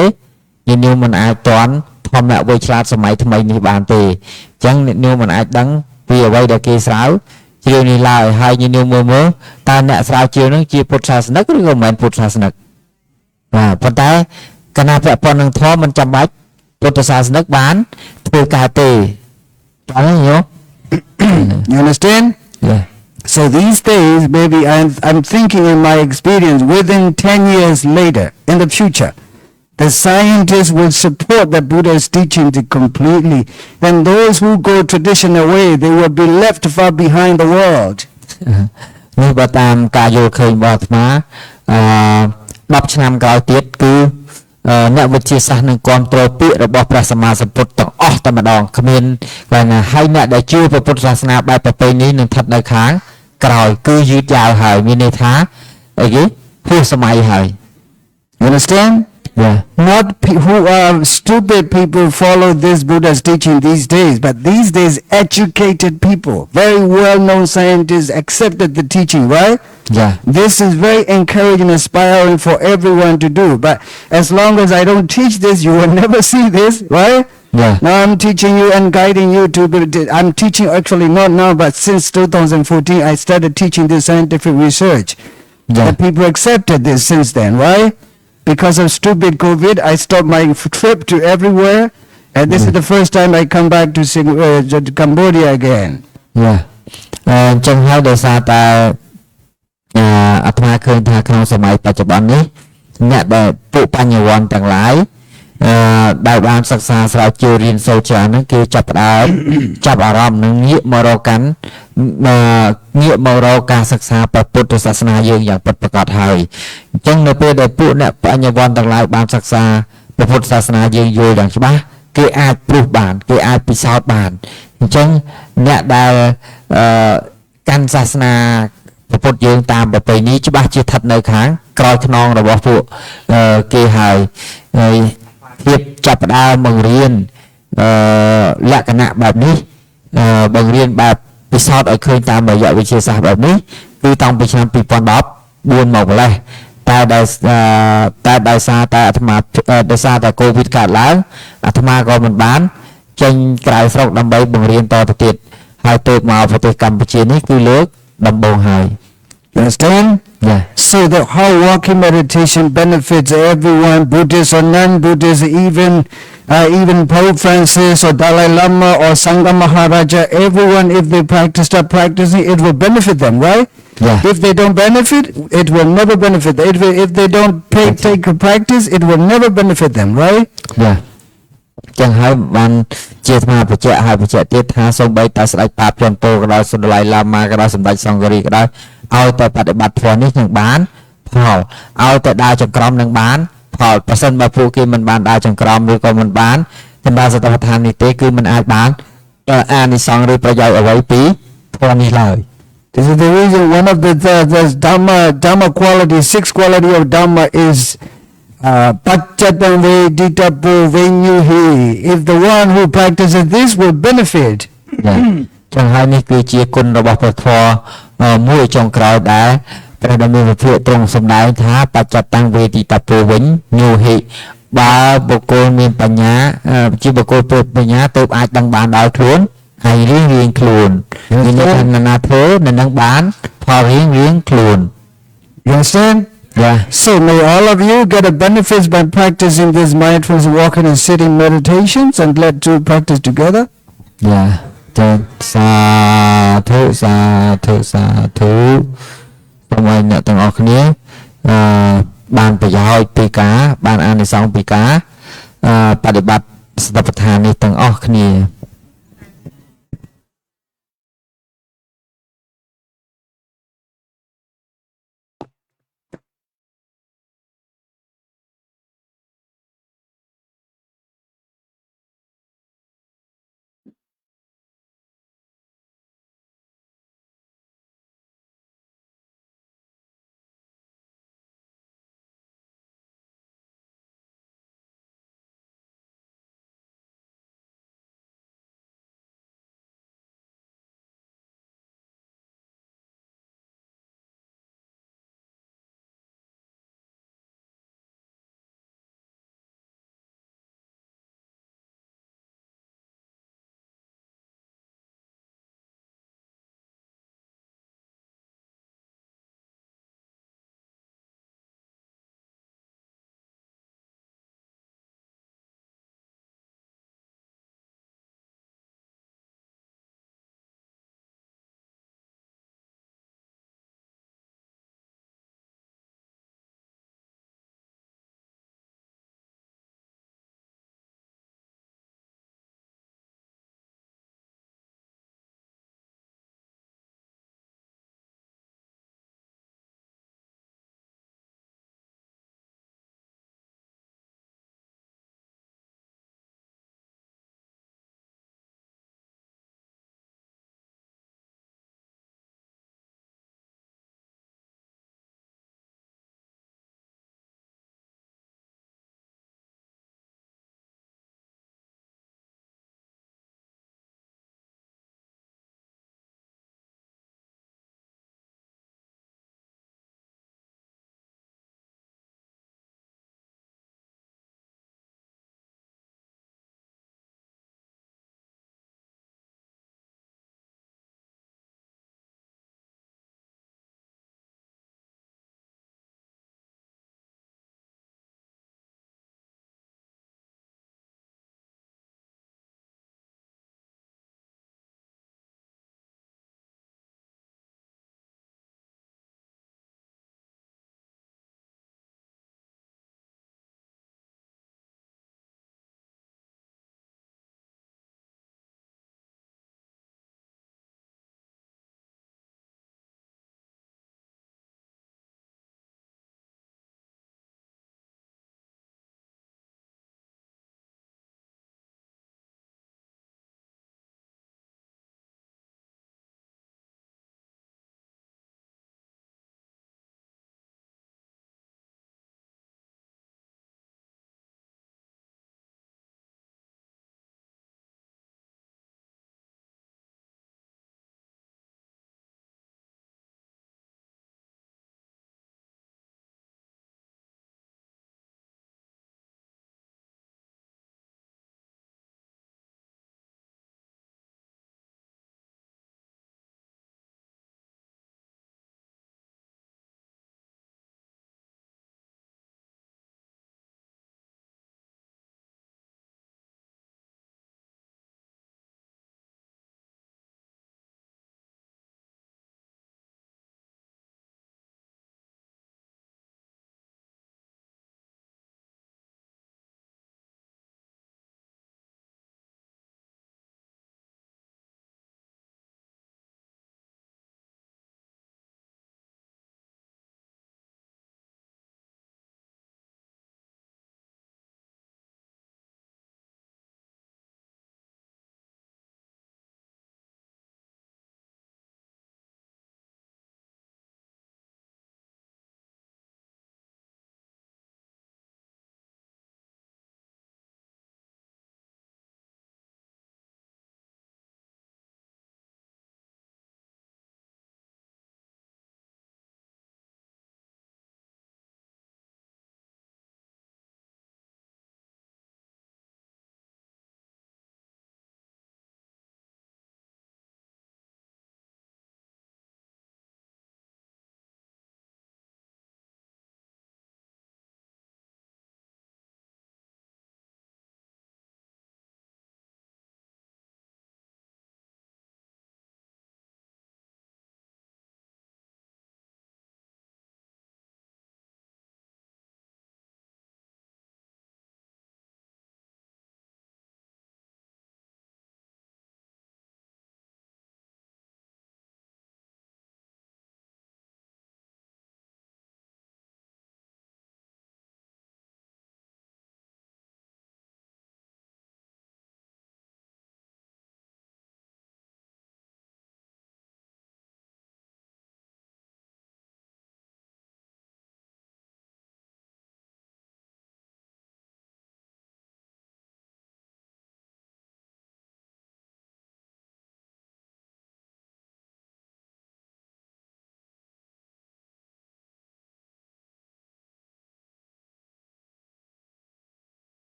Speaker 2: ញាតិញោមមិនអាចទាន់ធម្មវ័យឆ្លាតសម័យថ្មីនេះបានទេអញ្ចឹងញាតិញោមមិនអាចដឹងពីអ្វីដែលគេស្រាវជ្រាវនេះឡើយហើយញាតិញោមមើលតើអ្នកស្រាវជ្រាវនឹងជាពុទ្ធសាសនិកឬក៏មិនមែនពុទ្ធសាសនិកបាទប៉ុន្តែគណៈពាក់ព័ន្ធនឹងធម៌មិនចាំបាច់ពុទ្ធសាសនិកបានធ្វើការទេបាទញោម
Speaker 1: You understand?
Speaker 2: Yeah.
Speaker 1: So these days, maybe I'm thinking in my experience, within 10 years later, in the future, the scientists will support the Buddha's teaching completely. And those who go traditional way, they will be left far behind the world.
Speaker 2: នេះបើតាមការយល់ឃើញរបស់អាត្មា10ឆ្នាំក្រោយទៀតគឺ អ្នកវិទ្យាសាស្ត្រនឹងគ្រប់គ្រងពាក្យរបស់ព្រះសម្មាសម្ពុទ្ធទាំងអស់តែម្ដងគ្មានគាត់ណាហើយអ្នកដែលជឿព្រះពុទ្ធសាសនាបែបប្រពៃណីនឹងស្ថិតនៅខាងក្រោយគឺយឺតយ៉ាវហើយមានន័យថាអីគេហួសសម័យហើយ
Speaker 1: You understand?
Speaker 2: Yeah.
Speaker 1: Not who are stupid people follow this Buddha's teaching these days, but these days educated people, very well-known scientists accepted the teaching, right?
Speaker 2: Yeah.
Speaker 1: This is very encouraging, inspiring for everyone to do. But as long as I don't teach this, you will never see this, right?
Speaker 2: Yeah.
Speaker 1: Now I'm teaching you and guiding you to. I'm teaching actually not now, but since 2014, I started teaching this scientific research.
Speaker 2: Yeah.
Speaker 1: And people accepted this since then, right? Because of stupid COVID, I stopped my trip to everywhere, and this is the first time I come back to Cambodia again.
Speaker 2: Yeah. អញ្ចឹងហើយដោយសារតែអាត្មាឃើញថាក្នុងសម័យបច្ចុប្បន្ននេះអ្នកដែលពួកបញ្ញវន្តទាំងឡាយដែលបានសិក្សាស្រាវជ្រាវរៀនសូត្រច្រើនហ្នឹងគេចាប់ផ្ដើមចាប់អារម្មណ៍នឹងងាកមករកការសិក្សាព្រះពុទ្ធសាសនាយើងយ៉ាងពិតប្រាកដហើយអញ្ចឹងនៅពេលដែលពួកអ្នកបញ្ញវន្តទាំងឡាយបានសិក្សាព្រះពុទ្ធសាសនាយើងយល់យ៉ាងច្បាស់គេអាចព្រុសបានគេអាចពិសោធន៍បានអញ្ចឹងអ្នកដែលកាន់សាសនាព្រះពុទ្ធយើងតាមប្រពៃណីច្បាស់ជាស្ថិតនៅខាងក្រោយខ្នងរបស់ពួកគេហើយភាពចាប់ផ្ដើមបង្រៀនលក្ខណៈបែបនេះបង្រៀនបែបពិសោធន៍ឲ្យឃើញតាមរយៈវិទ្យាសាស្ត្របែបនេះគឺតាំងពីឆ្នាំ2014មកម្លេះតែដោយសារតែអាត្មាដោយសារតែកូវីដកើតឡើងអាត្មាក៏មិនបានចេញក្រៅស្រុកដើម្បីបង្រៀនតទៅទៀតហើយទៅមកប្រទេសកម្ពុជានេះគឺលើកដំបូងហើយ
Speaker 1: You understand?
Speaker 2: Yeah.
Speaker 1: So that how walking meditation benefits everyone, Buddhist or non-Buddhist, even Pope Francis or Dalai Lama or Sangha Maharaja, everyone, if they start practicing, it will benefit them, right?
Speaker 2: Yeah.
Speaker 1: If they don't benefit, it will never benefit them. If they don't take a practice, it will never benefit them, right?
Speaker 2: Yeah. ចឹងហើយបានជាអាត្មាបញ្ជាក់ហើយបញ្ជាក់ទៀតថាសូម្បីតែស្ដេចបាបជន់ពរក៏ដោយសុដលៃឡាម៉ាក៏ដោយសម្ដេចសង្ឃរីក៏ដោយឲ្យតែបដិបត្តិធម៌នេះនឹងបានផលឲ្យតែដើរចង្ក្រមនឹងបានផលប្រសិនបើពួកគេមិនបានដើរចង្ក្រមឬក៏មិនបានសម្រាប់សតបដ្ឋាននេះទេគឺមិនអាចបានអានិសង្ឃឬប្រយោជន៍អ្វីពីធម៌នេះឡើយ
Speaker 1: This is the reason one of the Dhamma quality, six quality of Dhamma is Pacchatam Veditapo Venyuhi. If the one who practices this will benefit.
Speaker 2: ចឹងហើយនេះគឺជាគុណរបស់ព្រះធម៌មួយចុងក្រោយដែលព្រះដ៏មានវិភាកទ្រង់សម្ដែងថាបច្ចតាំងវេទិតពោវិញញូហិបើបុគ្គលមានបញ្ញាជាបុគ្គលព្រោះបញ្ញាទើបអាចដឹងបានដោយខ្លួនហើយរៀងខ្លួនមានន័យថាណាធ្វើនៅនឹងបានផលរៀងខ្លួន
Speaker 1: You understand?
Speaker 2: Yeah.
Speaker 1: So may all of you get a benefits by practicing this mindfulness walking and sitting meditations, and let's do practice together.
Speaker 2: Yeah. ចាសាធុសូមឲ្យអ្នកទាំងអស់គ្នាបានប្រយោជន៍ពីការបានអានិសង្សពីការបដិបត្តិសតិប្បដ្ឋាននេះទាំងអស់គ្នា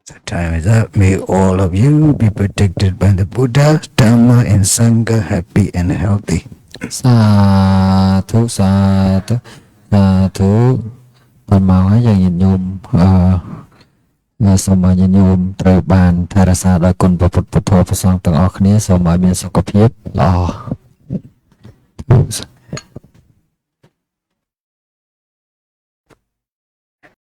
Speaker 1: The time is up. May all of you be protected by the Buddha, Dhamma, and Sangha, happy and healthy.
Speaker 2: សាធុសាធុសាធុបានមកហើយយើងញាតិញោមសូមឲ្យញាតិញោមត្រូវបានថែរក្សាដោយគុណព្រះពុទ្ធពធព្រះសង្ឃទាំងអស់គ្នាសូមឲ្យមានសុខភាពល្អ